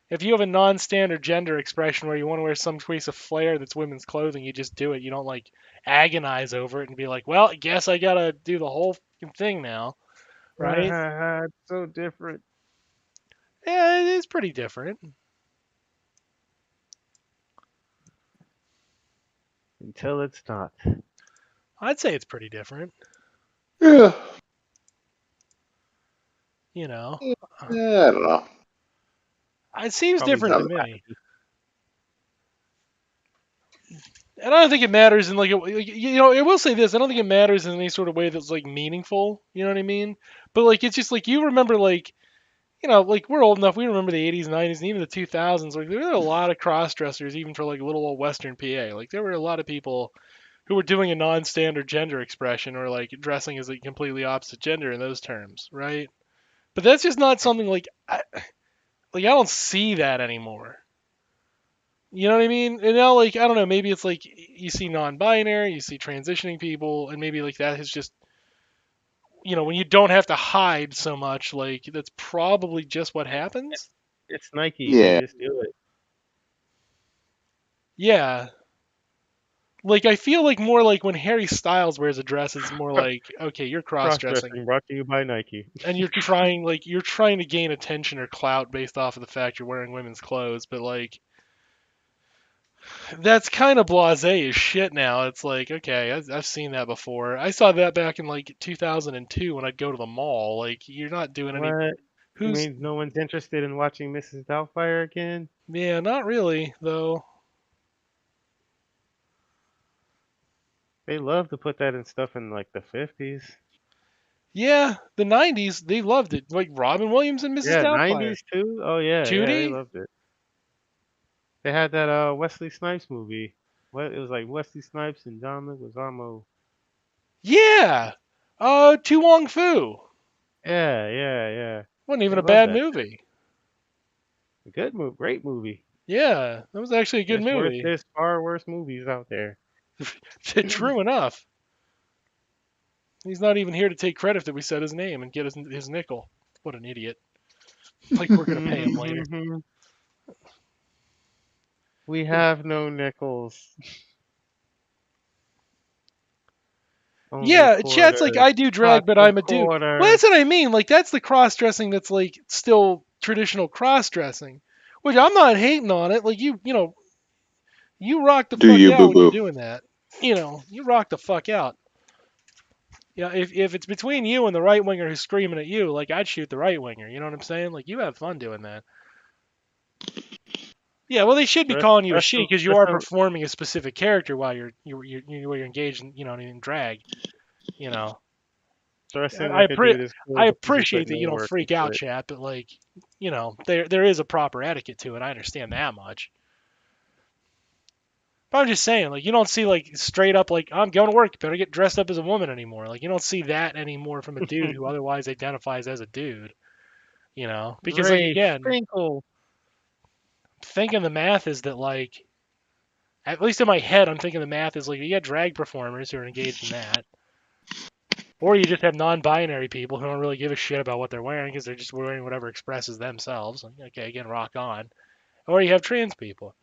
S2: if you have a non-standard gender expression where you want to wear some piece of flair that's women's clothing, you just do it. You don't like agonize over it and be like, well, I guess I gotta do the whole fucking thing now, right?
S1: It's so different.
S2: Yeah, it is pretty different.
S1: Until it's not.
S2: I'd say it's pretty different.
S3: Yeah.
S2: You know,
S3: Yeah, I don't know.
S2: it seems
S1: Probably
S2: different to
S3: not
S2: me. And I don't think it matters in like I will say this. I don't think it matters in any sort of way that's like meaningful. You know what I mean? But like it's just like you remember like like we're old enough. We remember the '80s, '90s, and even the 2000s. Like there were a lot of cross dressers, even for like little old Western PA. Like there were a lot of people who were doing a non-standard gender expression or like dressing as a completely opposite gender in those terms, right? But that's just not something like I don't see that anymore. You know what I mean? And now, like, I don't know, maybe it's like you see non-binary, you see transitioning people, and maybe like that has just, when you don't have to hide so much, like that's probably just what happens.
S1: It's Nike. They
S3: Yeah.
S1: just do it.
S2: Yeah. Like I feel like more like when Harry Styles wears a dress, it's more like, okay, you're cross-dressing,
S1: Cross-dressing brought to you by Nike.
S2: and you're trying to gain attention or clout based off of the fact you're wearing women's clothes, but like that's kind of blasé as shit now. It's like, okay, I've seen that before. I saw that back in like 2002 when I'd go to the mall. Like, you're not doing any.
S1: What? You
S2: Who's?
S1: mean no one's interested in watching Mrs. Doubtfire again?
S2: Yeah, not really though.
S1: They love to put that in stuff in like the 50s.
S2: Yeah, the '90s they loved it. Like Robin Williams and Mrs.
S1: Yeah,
S2: Doubtfire.
S1: 90s too. Oh yeah, they
S2: Judy?
S1: loved it. They had that Wesley Snipes movie. What it was like Wesley Snipes and John Leguizamo.
S2: Yeah. Tu Wong Fu.
S1: Yeah.
S2: Wasn't
S1: They
S2: even a
S1: love
S2: bad
S1: that.
S2: movie.
S1: A good movie, great movie.
S2: Yeah, that was actually a good movie.
S1: There's far worse movies out there.
S2: True enough. He's not even here to take credit that we said his name and get his nickel. What an idiot. Like we're gonna pay him later.
S1: Mhm. We have no nickels. Only
S2: Yeah, chat's like
S1: quarters.
S2: I do drag,
S1: Lots
S2: but
S1: of
S2: I'm a dude. Well,
S1: quarters.
S2: that's what I mean. Like that's the cross dressing that's like still traditional cross dressing, which I'm not hating on it. Like you rock the
S3: Do
S2: fuck
S3: you,
S2: out
S3: boo
S2: when you're
S3: boo?
S2: doing that. You rock the fuck out. Yeah, if it's between you and the right winger who's screaming at you, like I'd shoot the right winger. You know what I'm saying? Like you have fun doing that. Yeah, well, they should be
S1: Dress,
S2: calling you a
S1: dress,
S2: she
S1: them-
S2: because you
S1: dress
S2: are
S1: them-
S2: performing a specific character while you're engaged in in drag. You know,
S1: Dressing
S2: I
S1: like a
S2: appre-
S1: dude is
S2: I
S1: cool because you
S2: appreciate
S1: put
S2: that
S1: no
S2: you don't
S1: work
S2: freak
S1: into
S2: out,
S1: it.
S2: chat, but like, there is a proper etiquette to it. I understand that much. But I'm just saying, like, you don't see like straight up like I'm going to work, better get dressed up as a woman anymore. Like, you don't see that anymore from a dude who otherwise identifies as a dude. Because like
S1: Ray
S2: again,
S1: Sprinkle.
S2: thinking the math is that like at least in my head, I'm thinking the math is like you got drag performers who are engaged in that. Or you just have non-binary people who don't really give a shit about what they're wearing because they're just wearing whatever expresses themselves. Like, okay, again, rock on. Or you have trans people.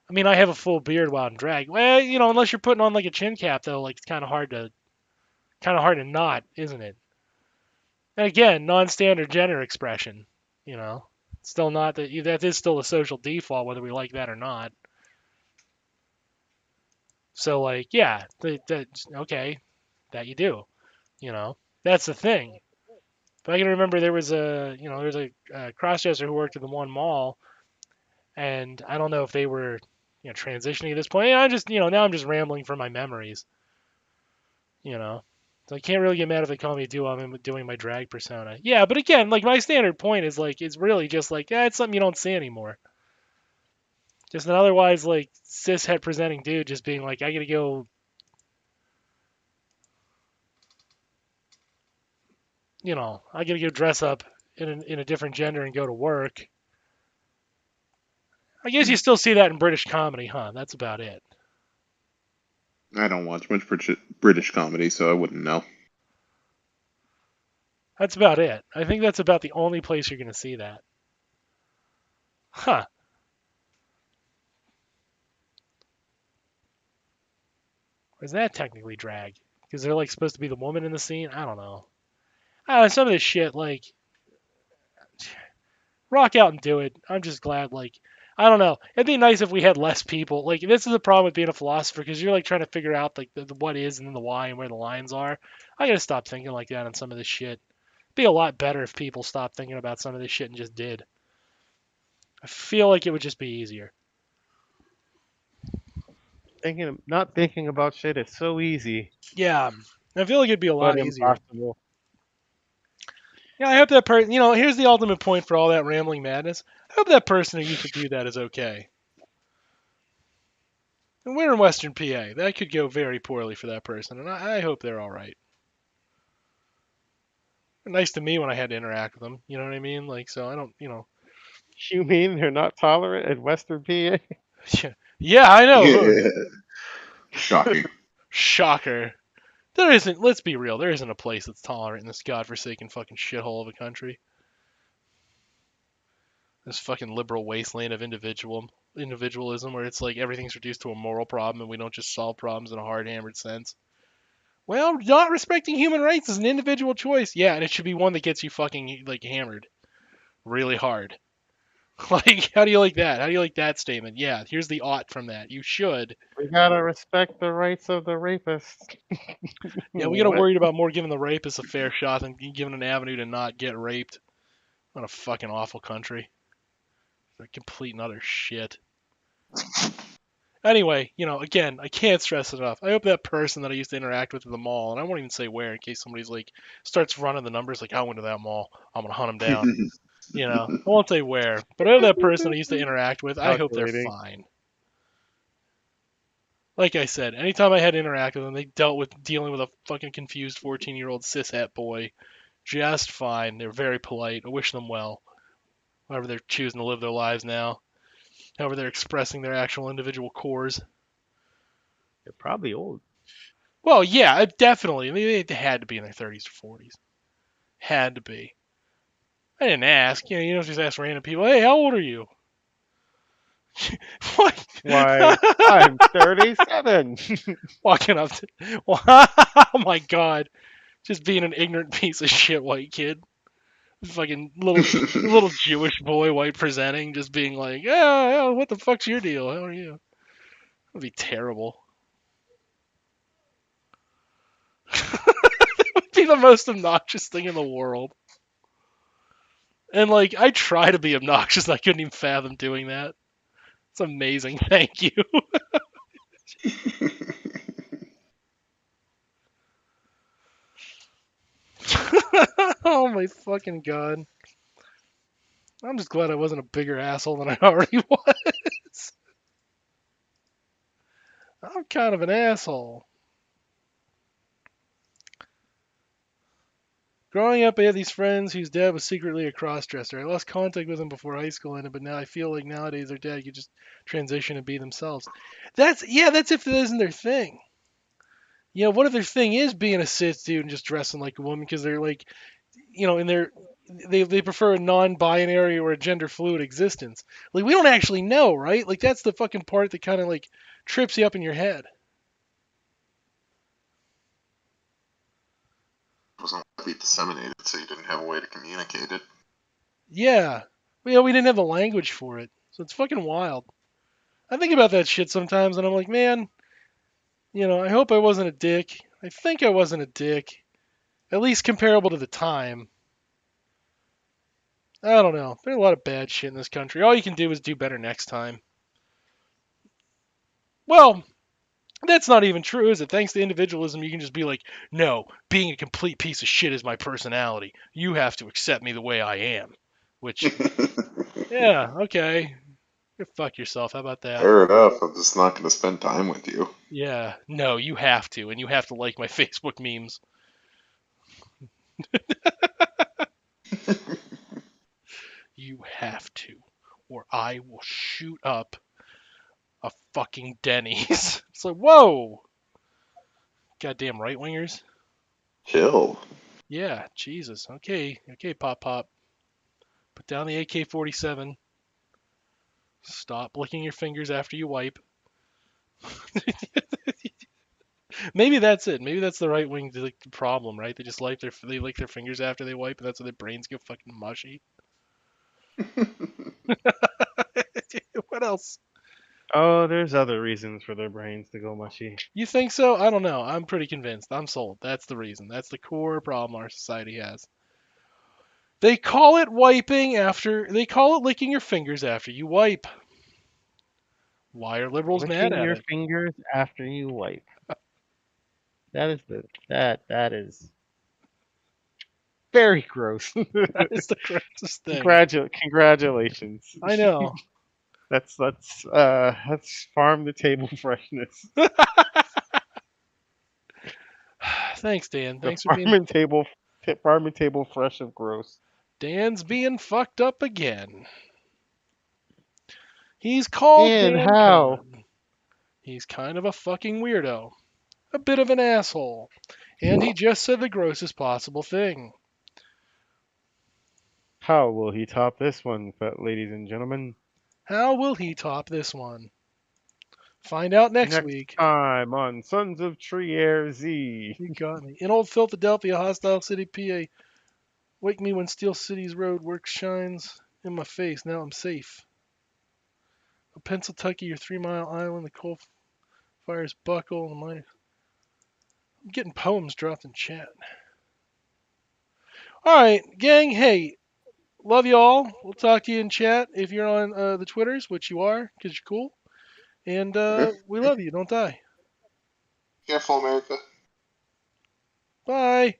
S2: I mean, I have a full beard while in drag. Well, unless you're putting on like a chin cap, though, like it's kind of hard to not, isn't it? And again, non-standard gender expression. You know, still not that is still a social default whether we like that or not. So like, yeah, okay, that you do. That's the thing. But I can remember there was a crossdresser who worked at the one mall, and I don't know if they were transitioning at this point. And I just now I'm just rambling from my memories. You know, so I can't really get mad if they call me a dude. I'm doing my drag persona. Yeah, but again, like my standard point is like it's really just like it's something you don't see anymore. Just an otherwise like cishet presenting dude just being like I gotta go. I gotta go dress up in a different gender and go to work. I guess you still see that in British comedy, huh? That's about it.
S3: I don't watch much British comedy, so I wouldn't know.
S2: That's about it. I think that's about the only place you're going to see that. Huh. Is that technically drag? Because they're like supposed to be the woman in the scene? I don't know. Some of this shit, like, rock out and do it. I'm just glad, like, I don't know. It'd be nice if we had less people. Like, this is the problem with being a philosopher because you're like trying to figure out like the what is and then the why and where the lines are. I gotta stop thinking like that on some of this shit. It'd be a lot better if people stopped thinking about some of this shit and just did. I feel like it would just be easier.
S1: Not thinking about shit. It's so easy,
S2: Yeah, I feel like it'd be a
S1: but
S2: lot easier.
S1: impossible.
S2: Yeah, I hope that person. Here's the ultimate point for all that rambling madness. I hope that person who used to do that is okay. And we're in Western PA. That could go very poorly for that person, and I hope they're all right. They're nice to me when I had to interact with them. You know what I mean? Like, so I don't.
S1: You mean they're not tolerant in Western PA?
S2: Yeah, I know.
S3: Yeah. Shocking.
S2: Shocker. There isn't. Let's be real. There isn't a place that's tolerant in this godforsaken fucking shithole of a country. This fucking liberal wasteland of individualism, where it's like everything's reduced to a moral problem, and we don't just solve problems in a hard-hammered sense. Well, not respecting human rights is an individual choice. Yeah, and it should be one that gets you fucking like hammered really hard. Like, how do you like that? How do you like that statement? Yeah, here's the ought from that. You should.
S1: We gotta respect the rights of the rapist.
S2: Yeah, we gotta
S1: What?
S2: worry about more giving the rapist a fair shot than giving an avenue to not get raped. What a fucking awful country. They're complete and utter shit. Anyway, again, I can't stress it enough. I hope that person that I used to interact with at the mall, and I won't even say where in case somebody's like starts running the numbers, like I went to that mall, I'm gonna hunt him down. I won't say where, but I hope that person I used to interact with, I hope they're
S1: Calculating.
S2: fine. Like I said, anytime I had to interact with them, they dealt with dealing with a fucking confused 14-year-old cishet boy just fine. They're very polite. I wish them well. However they're choosing to live their lives now. However they're expressing their actual individual cores.
S1: They're probably old.
S2: Well, yeah, definitely. I mean, they had to be in their 30s or 40s. Had to be. I didn't ask. You don't just ask random people, hey, how old are you? What?
S1: Why, I'm 37.
S2: Walking up to... Oh my god. Just being an ignorant piece of shit white kid. Fucking little Jewish boy, white presenting, just being like, yeah, what the fuck's your deal? How are you? That'd be terrible. It would be the most obnoxious thing in the world. And like, I try to be obnoxious, I couldn't even fathom doing that. It's amazing. Thank you. Oh my fucking god. I'm just glad I wasn't a bigger asshole than I already was. I'm kind of an asshole. Growing up, I had these friends whose dad was secretly a crossdresser. I lost contact with them before high school ended, but now I feel like nowadays their dad could just transition and be themselves. That's if that isn't their thing. What if their thing is being a cis dude and just dressing like a woman because they're like, in they prefer a non-binary or a gender fluid existence. Like we don't actually know, right? Like that's the fucking part that kind of like trips you up in your head.
S3: It wasn't widely disseminated, so you didn't have a way to communicate it.
S2: Yeah. We didn't have the language for it. So it's fucking wild. I think about that shit sometimes and I'm like, man, I hope I wasn't a dick. I think I wasn't a dick. At least comparable to the time. I don't know. There's a lot of bad shit in this country. All you can do is do better next time. Well, that's not even true, is it? Thanks to individualism, you can just be like, no, being a complete piece of shit is my personality. You have to accept me the way I am. Which, yeah, okay. Go fuck yourself. How about that?
S3: Fair enough. I'm just not going to spend time with you.
S2: Yeah, no, you have to, and you have to like my Facebook memes. You have to, or I will shoot up a fucking Denny's. It's like, whoa! Goddamn right wingers.
S3: Chill.
S2: Yeah, Jesus. Okay, Pop Pop. Put down the AK-47. Stop licking your fingers after you wipe. Maybe that's it. Maybe that's the right wing like, problem, right? They just they lick their fingers after they wipe, and that's why their brains get fucking mushy. What else?
S1: Oh, there's other reasons for their brains to go mushy.
S2: You think so? I don't know. I'm pretty convinced. I'm sold. That's the reason. That's the core problem our society has. They call it wiping after. They call it licking your fingers after you wipe. Why are liberals mad
S1: Licking
S2: at
S1: your
S2: it?
S1: fingers after you wipe. That is. Very gross.
S2: That is the grossest thing.
S1: Congratulations.
S2: I know.
S1: That's farm to table freshness.
S2: Thanks, Dan.
S1: The
S2: Thanks for being.
S1: farm and table fresh of gross.
S2: Dan's being fucked up again. He's called
S1: And
S2: Dan
S1: how?
S2: Cohen. He's kind of a fucking weirdo. A bit of an asshole. And he just said the grossest possible thing.
S1: How will he top this one, ladies and gentlemen?
S2: How will he top this one? Find out next
S1: Next
S2: week.
S1: time on Sons of Trier Z.
S2: You got me. In old Philadelphia, hostile city, PA. Wake me when Steel City's road work shines in my face. Now I'm safe. Pennsylvania, your 3 Mile Island, the coal fires buckle, the mine. I'm getting poems dropped in chat. All right, gang. Hey, love you all. We'll talk to you in chat if you're on the Twitters, which you are, because you're cool. And we love you. Don't die.
S3: Careful, America.
S2: Bye.